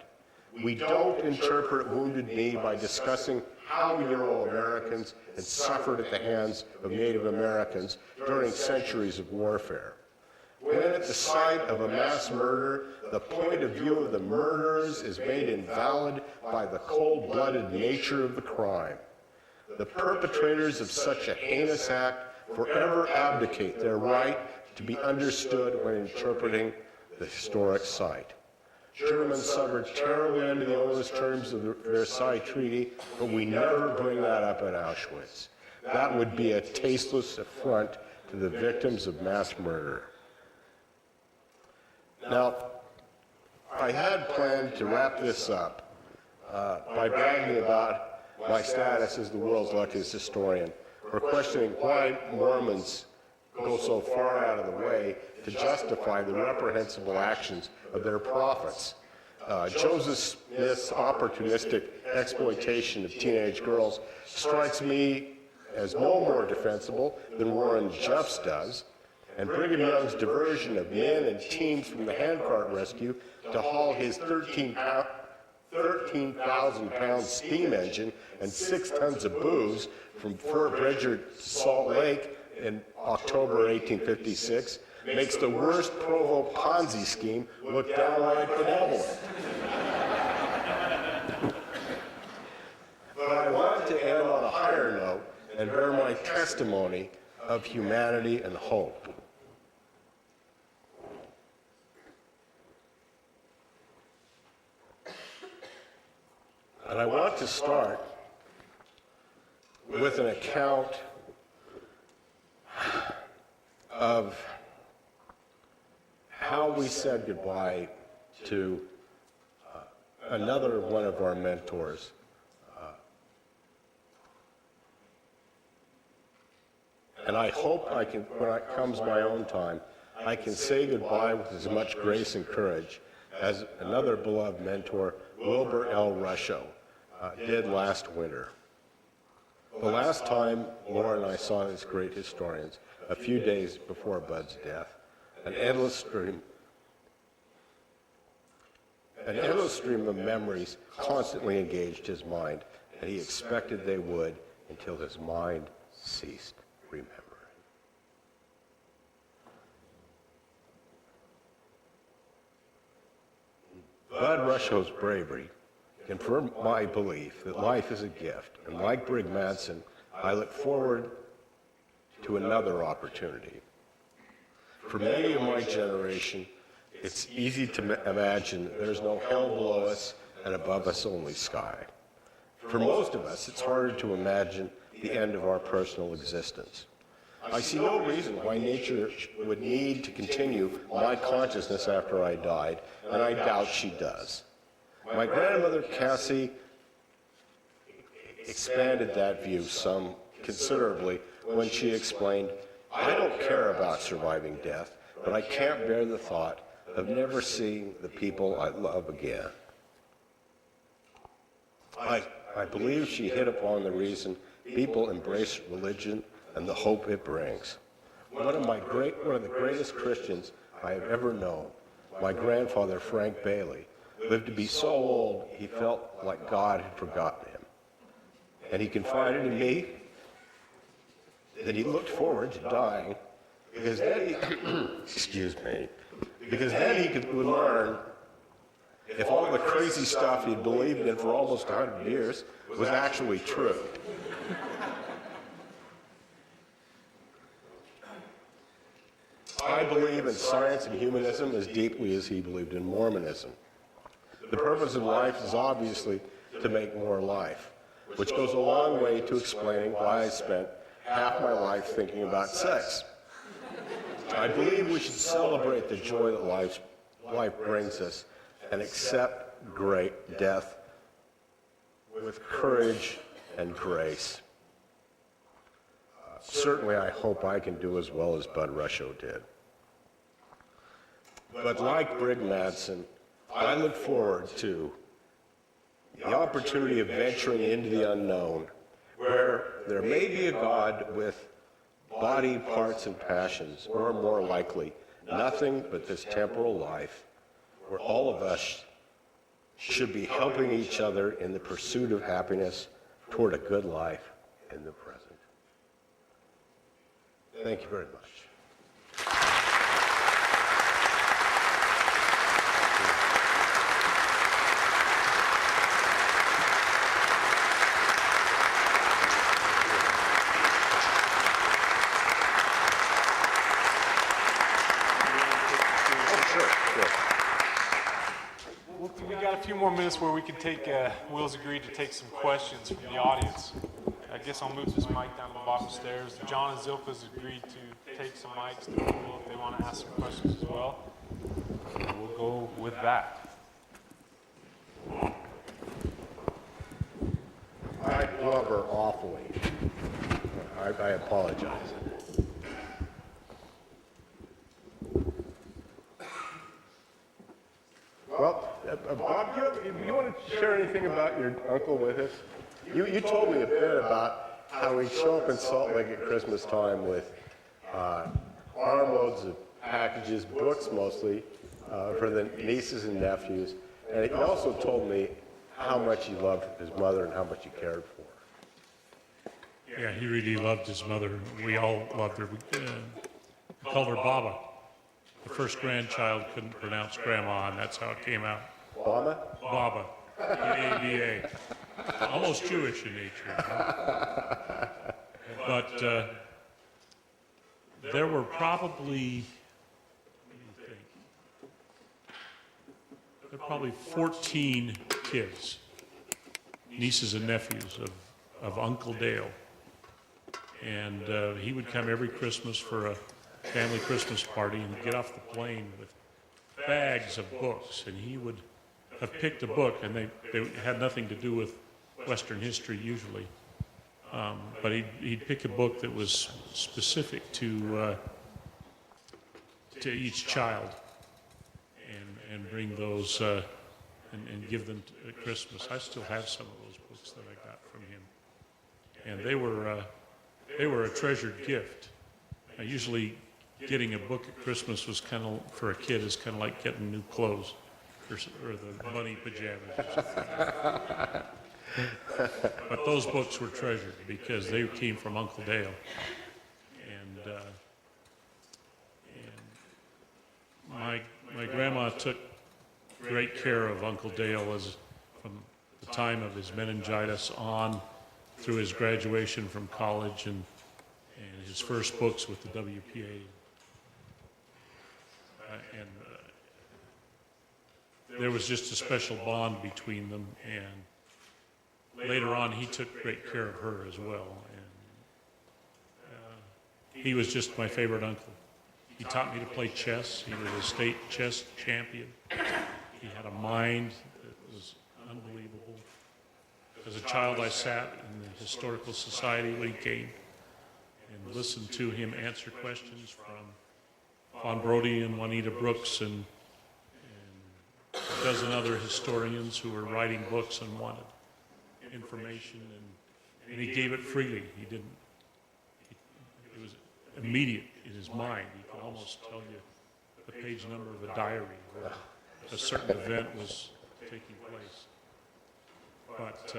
We don't interpret Wounded Knee by discussing how Euro-Americans had suffered at the hands of Native Americans during centuries of warfare. When at the site of a mass murder, the point of view of the murderers is made invalid by the cold-blooded nature of the crime. The perpetrators of such a heinous act forever abdicate their right to be understood when interpreting the historic site. Germans suffered terribly under the onerous terms of the Versailles Treaty, but we never bring that up at Auschwitz. That would be a tasteless affront to the victims of mass murder. Now, I had planned to wrap this up by bragging about my status as the world's luckiest historian, or questioning why Mormons go so far out of the way to justify the reprehensible actions of their prophets. Joseph Smith's opportunistic exploitation of teenage girls strikes me as no more defensible than Warren Jeffs does, and Brigham Young's diversion of men and teams from the handcart rescue to haul his 13,000-pound steam engine and 6 tons of booze from Fort Bridger to Salt Lake in October 1856 makes the worst Provo Ponzi scheme look downright benevolent. But I want to end on a higher note and bear my testimony of humanity and hope. And I want to start with an account of how we said goodbye to another one of our mentors. And I hope I can, when it comes my own time, I can say goodbye with as much grace and courage as another beloved mentor, Wilbur L. Rusho, did last winter. The last time Laura and I saw these great historians, a few days before Bud's death, an endless stream of memories constantly engaged his mind, and he expected they would until his mind ceased remembering. Bud Rusho's bravery confirmed my belief that life is a gift, and like Brig Madsen, I look forward to another opportunity. For many of my generation, it's easy to imagine there's no hell below us and above us only sky. For most of us, it's harder to imagine the end of our personal existence. I see no reason why nature would need to continue my consciousness after I died, and I doubt she does. My grandmother, Cassie, expanded that view some considerably when she explained, I don't care about surviving death, but I can't bear the thought of never seeing the people I love again. I believe she hit upon the reason people embrace religion and the hope it brings. One of the greatest Christians I have ever known, my grandfather, Frank Bailey, lived to be so old he felt like God had forgotten him. And he confided in me that he looked forward to dying because then he, because then he could learn if all the crazy stuff he'd believed in for almost 100 years was actually true. I believe in science and humanism as deeply as he believed in Mormonism. The purpose of life is obviously to make more life, which goes a long way to explaining why I spent half my life thinking about sex. I believe we should celebrate the joy that life brings us and accept great death with courage and grace. Certainly, I hope I can do as well as Bud Rusho did. But like Brig Madsen, I look forward to the opportunity of venturing into the unknown, where there may be a God with body, parts, and passions, or more likely, nothing but this temporal life, where all of us should be helping each other in the pursuit of happiness toward a good life in the present. Thank you very much. We got a few more minutes where we can take, Will's agreed to take some questions from the audience. I guess I'll move this mic down to the bottom stairs. John and Zilpa's agreed to take some mics to people if they want to ask some questions as well. So we'll go with that. I blubber awfully. I apologize. Well, Bob, you want to share anything about your uncle with us? You told me a bit about how he'd show up in Salt Lake at Christmas time with armloads of packages, books mostly, for the nieces and nephews. And he also told me how much he loved his mother and how much he cared for her. Yeah, he really loved his mother. We all loved her. We called her Baba. The first grandchild couldn't pronounce grandma, and that's how it came out. Mama? Baba. B-A-B-A. Almost Jewish in nature. But there were probably, what do you think? There were probably 14 kids, nieces and nephews of Uncle Dale. And he would come every Christmas for a family Christmas party and get off the plane with bags of books. And he would have picked a book, and they had nothing to do with Western history usually. But he'd pick a book that was specific to each child and bring those and give them at Christmas. I still have some of those books that I got from him. And they were a treasured gift. Usually getting a book at Christmas was kind of, for a kid, is kind of like getting new clothes or the bunny pajamas or something. But those books were treasured because they came from Uncle Dale. And my grandma took great care of Uncle Dale from the time of his meningitis on through his graduation from college and his first books with the WPA. There was just a special bond between them, and later on he took great care of her as well. And he was just my favorite uncle. He taught me to play chess. He was a state chess champion. He had a mind that was unbelievable. As a child, I sat in the Historical Society when he came and listened to him answer questions from Von Brody and Juanita Brooks and a dozen other historians who were writing books and wanted information, and he gave it freely. It was immediate in his mind. He could almost tell you the page number of a diary where a certain event was taking place. But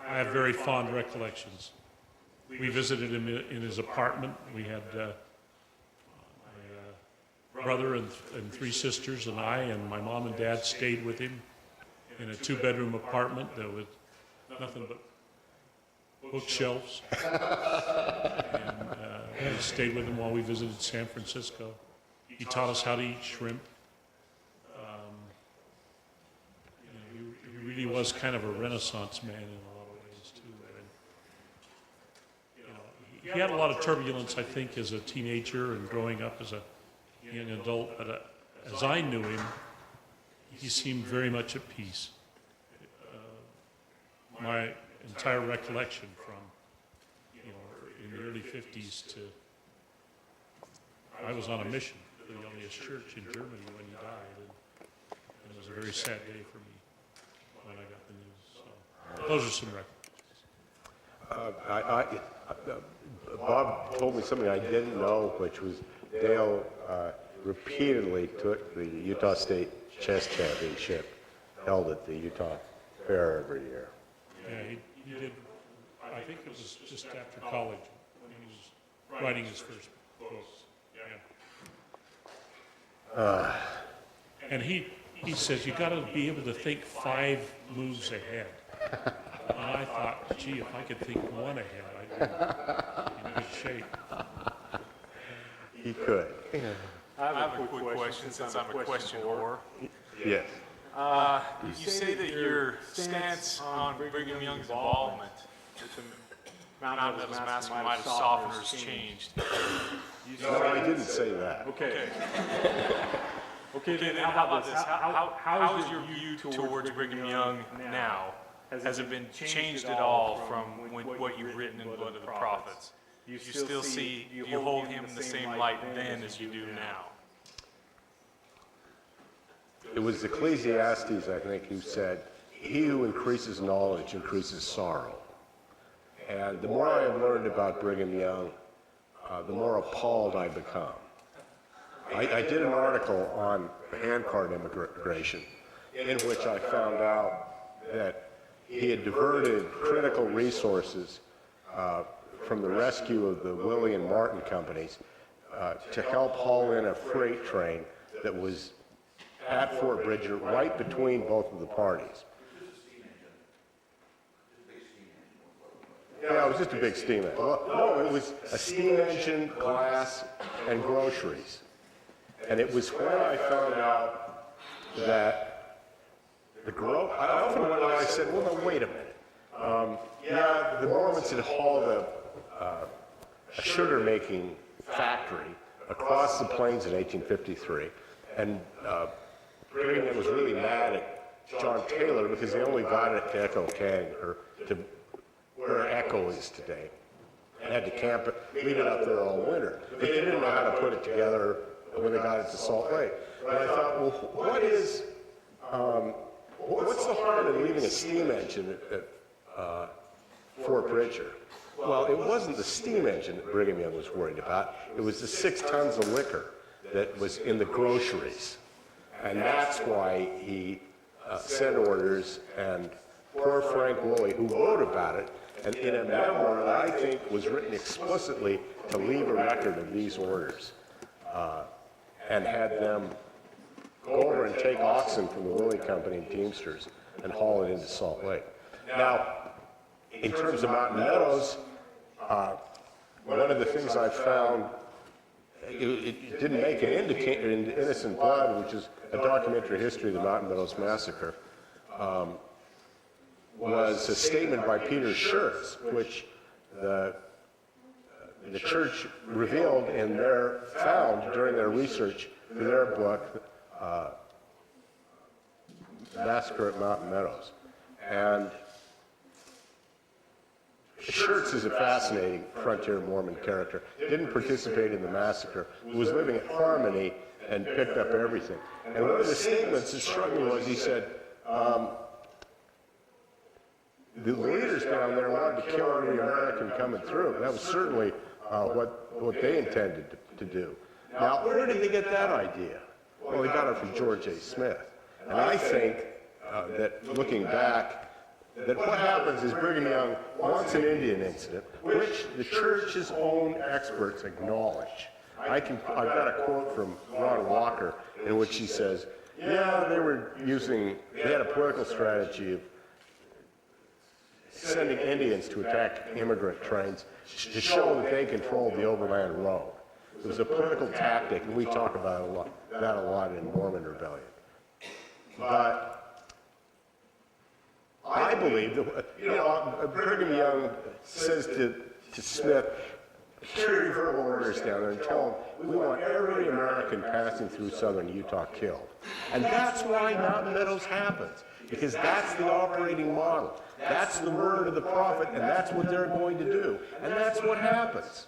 I have very fond recollections. We visited him in his apartment. We had my brother and three sisters and I and my mom and dad stayed with him in a two-bedroom apartment that was nothing but bookshelves. And we stayed with him while we visited San Francisco. He taught us how to eat shrimp. was kind of a Renaissance man in a lot of ways too. And, he had a lot of turbulence, I think, as a teenager and growing up as a young adult. But as I knew him, he seemed very much at peace. My entire recollection from, in the early 50s to, I was on a mission for the LDS Church in Germany when he died, and it was a very sad day for me when I got the news. So those are some recollections. Bob told me something I didn't know, which was Dale repeatedly took the Utah State Chess Championship held at the Utah Fair every year. Yeah, he did, I think it was just after college when he was writing his first books. Yeah. And he says, you got to be able to think 5 moves ahead. And I thought, gee, if I could think 1 ahead, I'd be in good shape. He could. I have a quick question since I'm a questioner. Yes. You say that your stance on Brigham Young's involvement with the Mountain Meadows Massacre might have softened or changed. No, I didn't say that. Okay. Okay, then how about this? How is your view towards Brigham Young now? Has it been changed at all from what you've written in Blood of the Prophets? You still see, you hold him in the same light then as you do now? It was Ecclesiastes, I think, who said, he who increases knowledge increases sorrow. And the more I have learned about Brigham Young, the more appalled I become. I did an article on handcart immigration in which I found out that he had diverted critical resources from the rescue of the Willie and Martin companies to help haul in a freight train that was at Fort Bridger, right between both of the parties. Yeah, it was just a big steam engine. Well, no, it was a steam engine, glass, and groceries. And it was when I found out that I often wondered, I said, well, no, wait a minute. Yeah, the Mormons had hauled a sugar-making factory across the plains in 1853, and Brigham Young was really mad at John Taylor because they only got it to Echo Canyon, or to where Echo is today, and had to camp it, leave it up there all winter. But they didn't know how to put it together when they got it to Salt Lake. And I thought, well, what's the harm in leaving a steam engine at Fort Bridger? Well, it wasn't the steam engine that Brigham Young was worried about. It was the 6 tons of liquor that was in the groceries. And that's why he sent orders, and poor Frank Woolley, who wrote about it, and in a memoir that I think was written explicitly to leave a record of these orders, and had them go over and take oxen from the Woolley Company and Teamsters and haul it into Salt Lake. Now, in terms of Mountain Meadows, one of the things I found, it didn't make it into Innocent Blood, which is a documentary history of the Mountain Meadows Massacre, was a statement by Peter Schurz, which the church revealed found during their research for their book, Massacre at Mountain Meadows. And Schurz is a fascinating frontier Mormon character. Didn't participate in the massacre, was living in Harmony and picked up everything. And one of the statements that struck me was he said, the leaders down there wanted to kill every American coming through. That was certainly what they intended to do. Now, where did they get that idea? Well, they got it from George A. Smith. And I think that looking back, that what happens is Brigham Young wants an Indian incident, which the church's own experts acknowledge. I've got a quote from Ron Walker in which he says, yeah, they had a political strategy of sending Indians to attack immigrant trains to show that they controlled the overland road. It was a political tactic, and we talk about that a lot in Mormon Rebellion. But believe that, Brigham Young says to Smith, carry your verbal orders down there and tell them we want every American passing through southern Utah killed. And that's why Mountain Meadows happens, because that's the operating model. That's the word of the prophet, and that's what they're going to do. And that's what happens.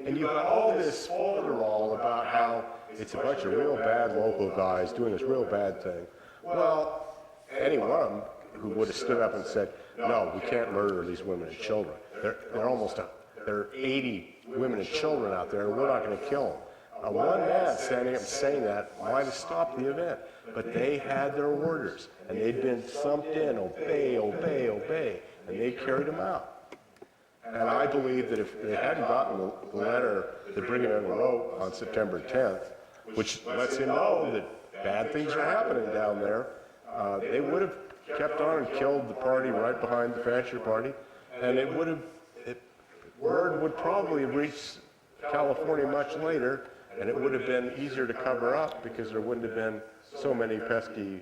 And you've got all this folderol about how it's a bunch of real bad local guys doing this real bad thing. Well, any one of them who would have stood up and said, no, we can't murder these women and children. There are 80 women and children out there, and we're not going to kill them. One man standing up and saying that might have stopped the event, but they had their orders, and they'd been thumped in, obey, obey, obey, and they carried them out. And I believe that if they hadn't gotten the letter that Brigham Young wrote on September 10th, which lets him know that bad things are happening down there, they would have kept on and killed the party right behind the Fancher party, and word would probably have reached California much later, and it would have been easier to cover up because there wouldn't have been so many pesky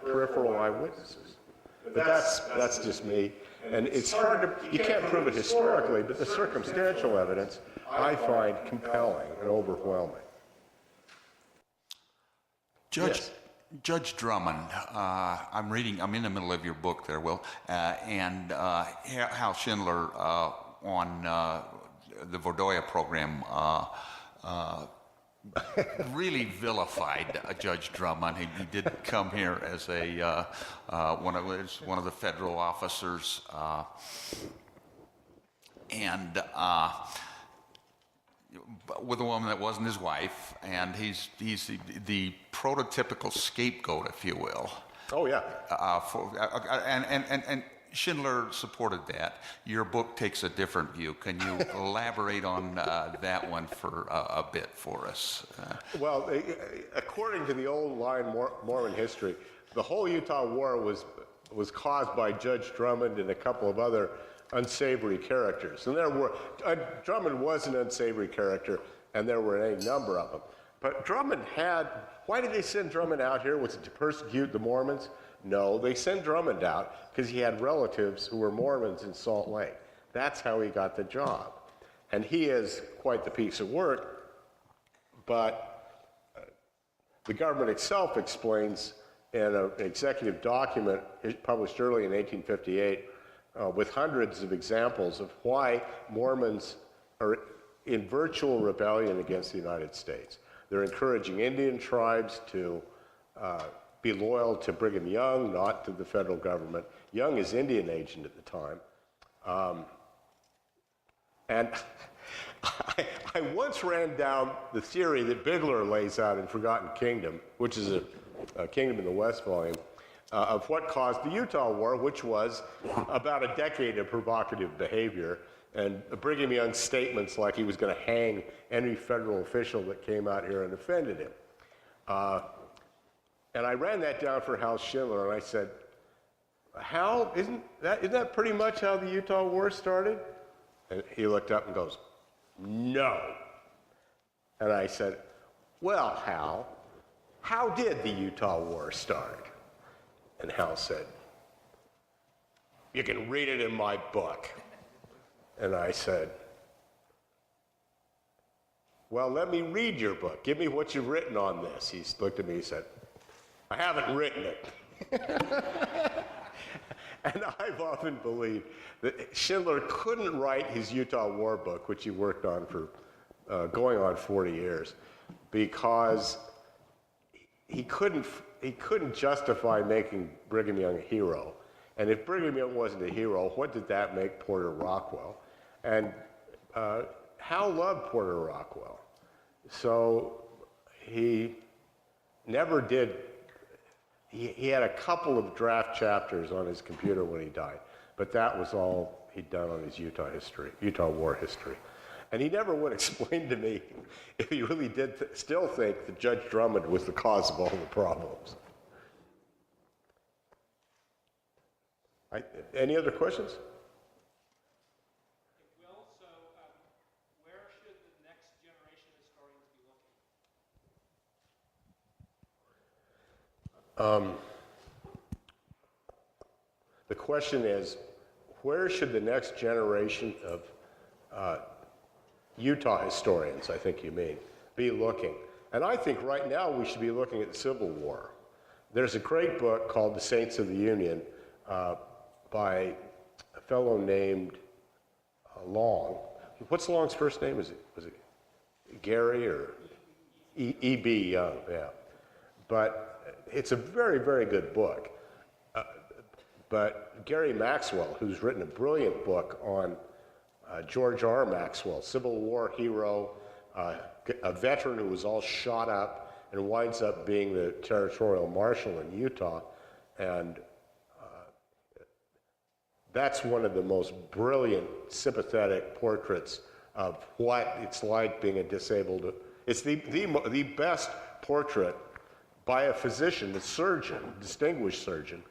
peripheral eyewitnesses. But that's just me. And it's hard to, you can't prove it historically, but the circumstantial evidence I find compelling and overwhelming. Judge Drummond, I'm in the middle of your book there, Will, and Hal Schindler on the Vordoya program really vilified Judge Drummond. He did come here as one of the federal officers, and with a woman that wasn't his wife, and he's the prototypical scapegoat, if you will. Oh yeah. And Schindler supported that. Your book takes a different view. Can you elaborate on that one for a bit for us? Well, according to the old line Mormon history, the whole Utah War was caused by Judge Drummond and a couple of other unsavory characters. And Drummond was an unsavory character, and there were any number of them. But Drummond why did they send Drummond out here? Was it to persecute the Mormons? No, they sent Drummond out because he had relatives who were Mormons in Salt Lake. That's how he got the job. And he is quite the piece of work, but the government itself explains in an executive document published early in 1858 with hundreds of examples of why Mormons are in virtual rebellion against the United States. They're encouraging Indian tribes to be loyal to Brigham Young, not to the federal government. Young is Indian agent at the time. And I once ran down the theory that Bigler lays out in Forgotten Kingdom, which is a Kingdom in the West volume, of what caused the Utah War, which was about a decade of provocative behavior, and Brigham Young's statements like he was going to hang any federal official that came out here and offended him. And I ran that down for Hal Schindler, and I said, Hal, isn't that pretty much how the Utah War started? And he looked up and goes, no. And I said, well, Hal, how did the Utah War start? And Hal said, you can read it in my book. And I said, well, let me read your book. Give me what you've written on this. He looked at me and said, I haven't written it. And I've often believed that Schindler couldn't write his Utah War book, which he worked on for going on 40 years, because he couldn't justify making Brigham Young a hero. And if Brigham Young wasn't a hero, what did that make Porter Rockwell? And Hal loved Porter Rockwell. So he never did. He had a couple of draft chapters on his computer when he died, but that was all he'd done on his Utah War history. And he never would explain to me if he really did still think that Judge Drummond was the cause of all the problems. Any other questions? Will, so where should the next generation of historians be looking? The question is, where should the next generation of Utah historians, I think you mean, be looking? And I think right now we should be looking at the Civil War. There's a great book called The Saints of the Union by a fellow named Long. What's Long's first name? Was it Gary or E.B. Young? Yeah. But it's a very, very good book. But Gary Maxwell, who's written a brilliant book on George R. Maxwell, Civil War hero, a veteran who was all shot up and winds up being the territorial marshal in Utah. And that's one of the most brilliant, sympathetic portraits of what it's like being a disabled. It's the best portrait by a physician, a surgeon, distinguished surgeon,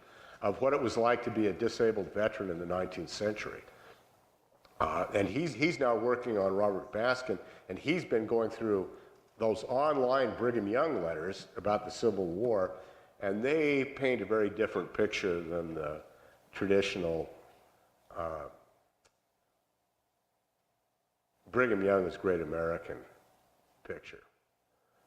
of what it was like to be a disabled veteran in the 19th century. And he's now working on Robert Baskin, and he's been going through those online Brigham Young letters about the Civil War, and they paint a very different picture than the traditional Brigham Young's Great American picture.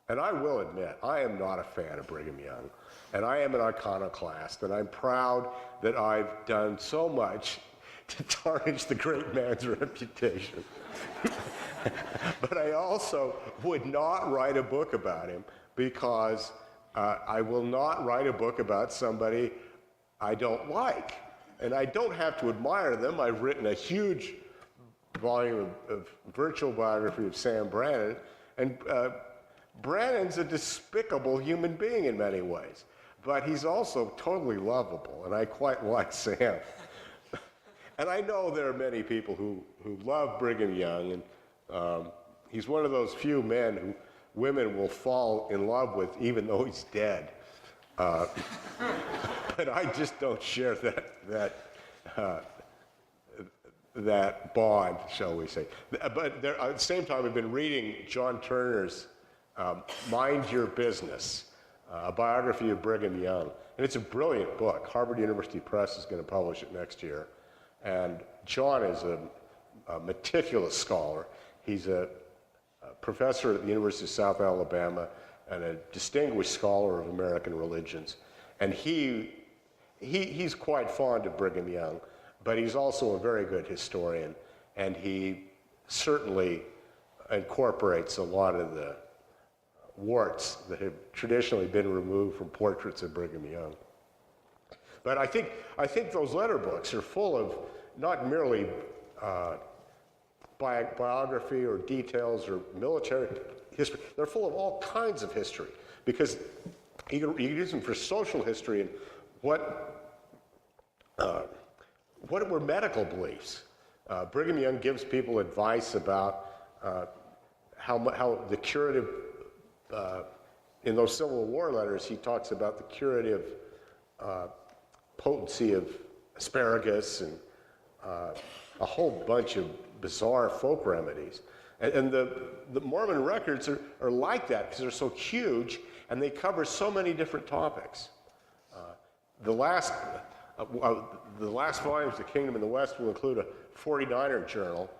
And I will admit, I am not a fan of Brigham Young, and I am an iconoclast, and I'm proud that I've done so much to tarnish the great man's reputation. But I also would not write a book about him because I will not write a book about somebody I don't like. And I don't have to admire them. I've written a huge volume of virtual biography of Sam Brannan, and Brannan's a despicable human being in many ways, but he's also totally lovable, and I quite like Sam. And I know there are many people who love Brigham Young, and he's one of those few men who women will fall in love with even though he's dead. But I just don't share that bond, shall we say. But at the same time, I've been reading John Turner's Mind Your Business, a biography of Brigham Young. And it's a brilliant book. Harvard University Press is going to publish it next year. And John is a meticulous scholar. He's a professor at the University of South Alabama and a distinguished scholar of American religions. And he's quite fond of Brigham Young, but he's also a very good historian, and he certainly incorporates a lot of the warts that have traditionally been removed from portraits of Brigham Young. But I think those letter books are full of not merely biography or details or military history. They're full of all kinds of history, because you can use them for social history and what were medical beliefs. Brigham Young gives people advice about how the curative, in those Civil War letters, he talks about the curative potency of asparagus and a whole bunch of bizarre folk remedies. And the Mormon records are like that because they're so huge and they cover so many different topics. The last volumes of Kingdom in the West will include a 49er journal,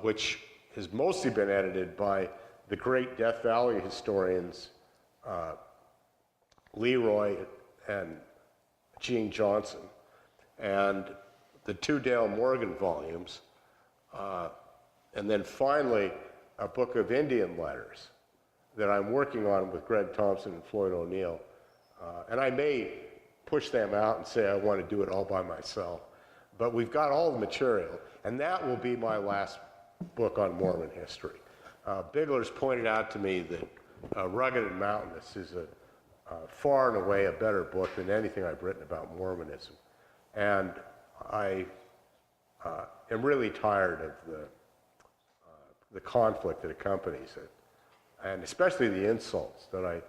which has mostly been edited by the great Death Valley historians Leroy and Gene Johnson, and the 2 Dale Morgan volumes, and then finally a book of Indian letters that I'm working on with Greg Thompson and Floyd O'Neill. And I may push them out and say I want to do it all by myself. But we've got all the material, and that will be my last book on Mormon history. Bigler's pointed out to me that Rugged and Mountainous is far and away a better book than anything I've written about Mormonism. And I am really tired of the conflict that accompanies it, and especially the insults that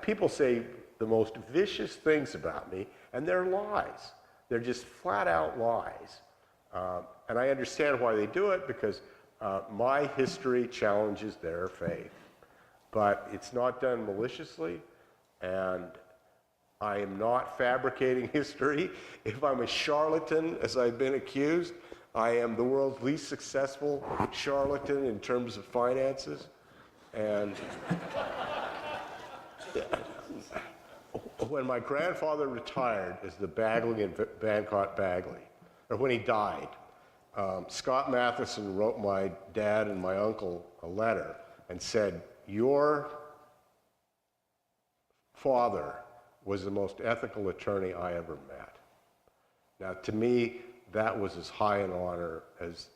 people say the most vicious things about me, and they're lies. They're just flat out lies. And I understand why they do it, because my history challenges their faith. But it's not done maliciously, and I am not fabricating history. If I'm a charlatan, as I've been accused, I am the world's least successful charlatan in terms of finances. And when my grandfather retired as the Bagley and Bancott Bagley, or when he died, Scott Matheson wrote my dad and my uncle a letter and said, "Your father was the most ethical attorney I ever met." Now, to me, that was as high an honor as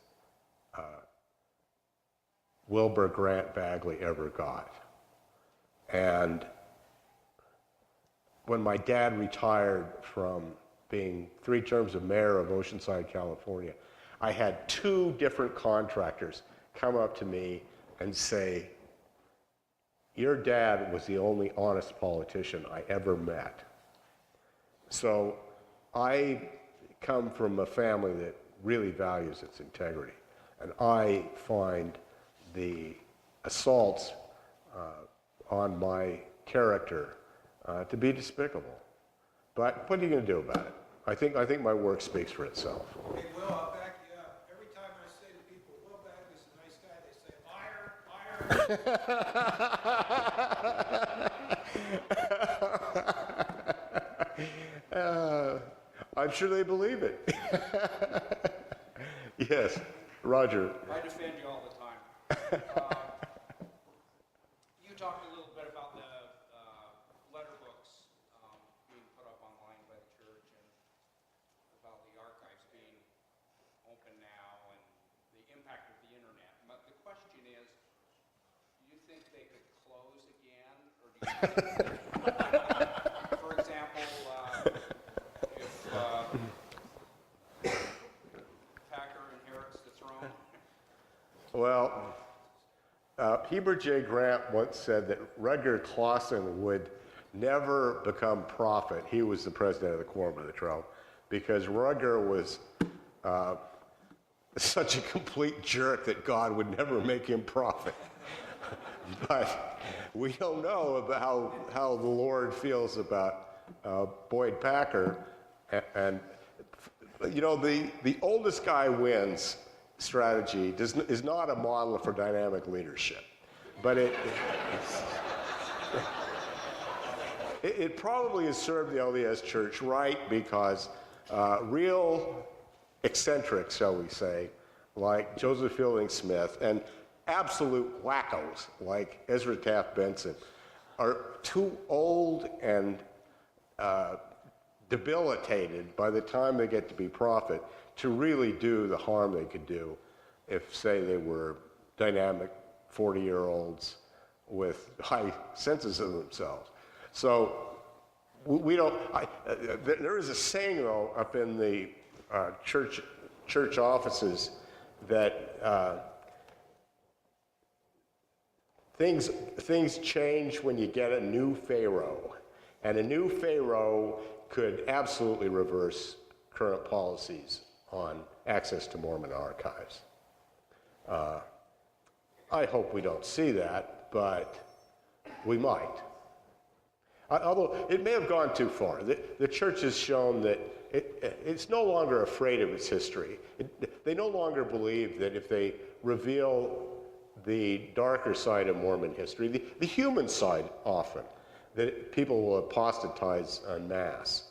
Wilbur Grant Bagley ever got. And when my dad retired from being 3 terms of mayor of Oceanside, California, I had 2 different contractors come up to me and say, "Your dad was the only honest politician I ever met." So I come from a family that really values its integrity, and I find the assaults on my character to be despicable. But what are you going to do about it? I think my work speaks for itself. Hey, Will, I'll back you up. Every time I say to people, Will Bagley's a nice guy, they say, fire, fire. I'm sure they believe it. Yes, Roger. I defend you all the time. You talked a little bit about the letter books being put up online by the church and about the archives being open now and the impact of the internet. But the question is, do you think they could close again? Or do you think, for example, if Packer inherits the throne? Well, Heber J. Grant once said that Rutger Clausen would never become prophet. He was the president of the Quorum of the Throne, because Rutger was such a complete jerk that God would never make him prophet. But we don't know about how the Lord feels about Boyd Packer. And you know, the oldest guy wins strategy is not a model for dynamic leadership, but it probably has served the LDS Church right, because real eccentrics, shall we say, like Joseph Fielding Smith and absolute wackos like Ezra Taft Benson are too old and debilitated by the time they get to be prophet to really do the harm they could do if, say, they were dynamic 40-year-olds with high senses of themselves. So we don't. There is a saying, though, up in the church offices that things change when you get a new pharaoh, and a new pharaoh could absolutely reverse current policies on access to Mormon archives. I hope we don't see that, but we might. Although it may have gone too far. The church has shown that it's no longer afraid of its history. They no longer believe that if they reveal the darker side of Mormon history, the human side often, that people will apostatize en masse.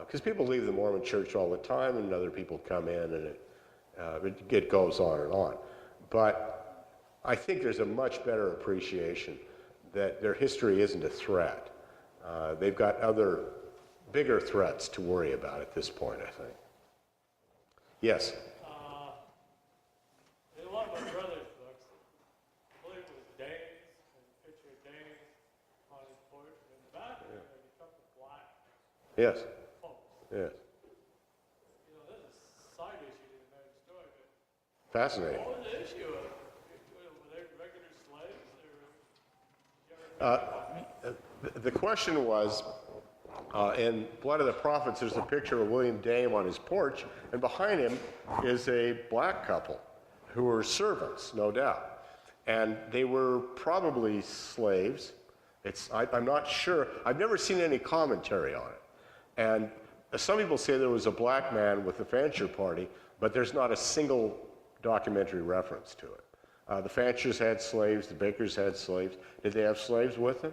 Because people leave the Mormon church all the time, and other people come in, and it goes on and on. But I think there's a much better appreciation that their history isn't a threat. They've got other bigger threats to worry about at this point, I think. Yes? In one of my brother's books, I believe it was Days, and a picture of Days on his porch, and in the back of it, there's a couple of black Yes. folks. Yes. You know, this is a side issue to the main story, but Fascinating. what was the issue of it? Were they regular slaves, or did you ever The question was, in Blood of the Prophets, there's a picture of William Dame on his porch, and behind him is a black couple who were servants, no doubt. And they were probably slaves, I'm not sure. I've never seen any commentary on it. And some people say there was a black man with the Fancher Party, but there's not a single documentary reference to it. The Fanchers had slaves, the Bakers had slaves. Did they have slaves with them?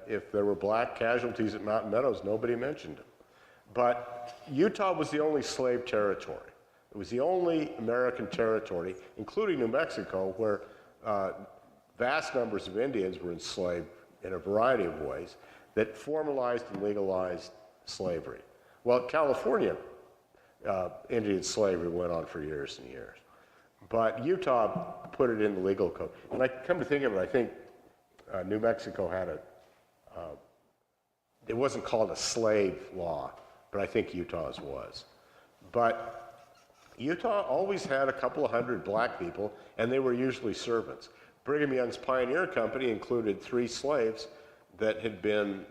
If there were black casualties at Mountain Meadows, nobody mentioned them. But Utah was the only slave territory. It was the only American territory, including New Mexico, where vast numbers of Indians were enslaved in a variety of ways that formalized and legalized slavery. Well, California, Indian slavery went on for years and years. But Utah put it in the legal code. And I come to think of it, I think New Mexico had it wasn't called a slave law, but I think Utah's was. But Utah always had a couple of hundred black people, and they were usually servants. Brigham Young's Pioneer Company included 3 slaves that had been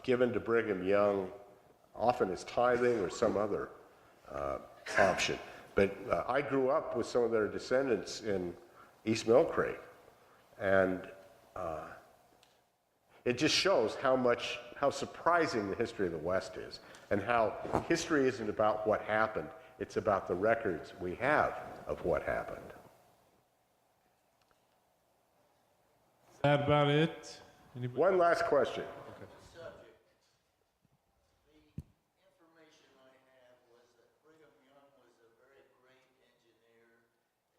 given to Brigham Young, often as tithing or some other option. But I grew up with some of their descendants in East Mill Creek, and it just shows how surprising the history of the West is, and how history isn't about what happened, it's about the records we have of what happened. Is that about it? Anybody? One last question. Subject. The information I had was that Brigham Young was a very great engineer,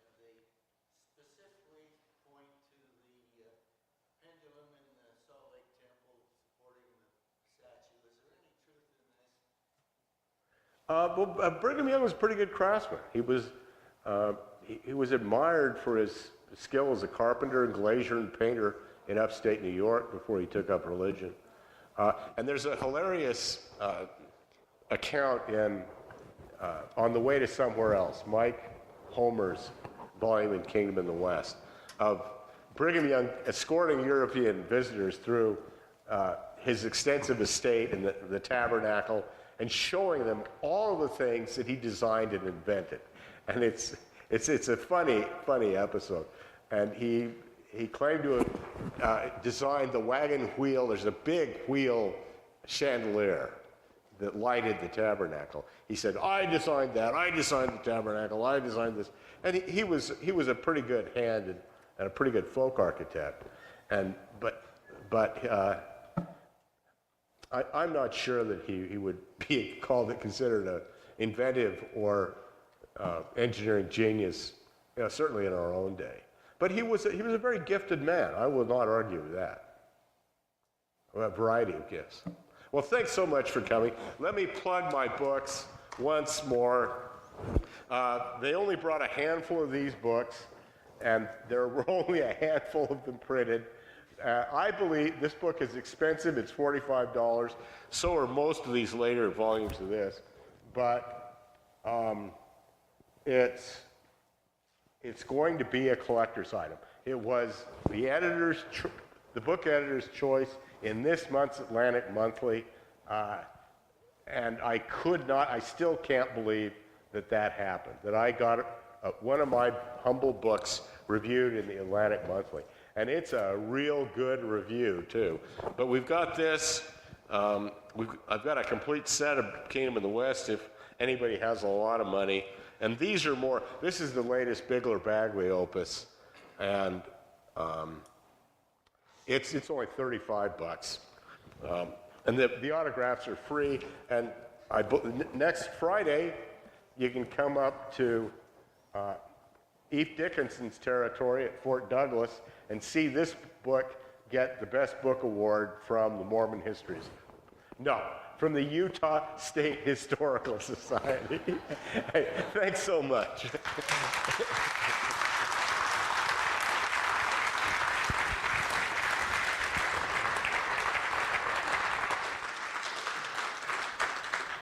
and they specifically point to the pendulum in the Salt Lake Temple supporting the statue. Is there any truth in this? Brigham Young was a pretty good craftsman. He was admired for his skill as a carpenter and glazier and painter in upstate New York before he took up religion. And there's a hilarious account in On the Way to Somewhere Else, Mike Homer's volume in Kingdom in the West, of Brigham Young escorting European visitors through his extensive estate and the tabernacle, and showing them all the things that he designed and invented. And it's a funny episode. And he claimed to have designed the wagon wheel. There's a big wheel chandelier that lighted the tabernacle. He said, I designed that, I designed the tabernacle, I designed this. And he was a pretty good hand and a pretty good folk architect. But I'm not sure that he would be considered an inventive or engineering genius, certainly in our own day. But he was a very gifted man. I will not argue with that. A variety of gifts. Well, thanks so much for coming. Let me plug my books once more. They only brought a handful of these books, and there were only a handful of them printed. I believe this book is expensive. It's $45. So are most of these later volumes of this. But it's going to be a collector's item. It was the book editor's choice in this month's Atlantic Monthly, and I still can't believe that happened, that I got one of my humble books reviewed in the Atlantic Monthly. And it's a real good review, too. But we've got this. I've got a complete set of Kingdom of the West if anybody has a lot of money. And these are more, this is the latest Bigler Bagley opus. And it's only $35. And the autographs are free. And next Friday, you can come up to Eve Dickinson's territory at Fort Douglas and see this book get the Best Book Award from the Mormon Histories. No, from the Utah State Historical Society. Hey, thanks so much.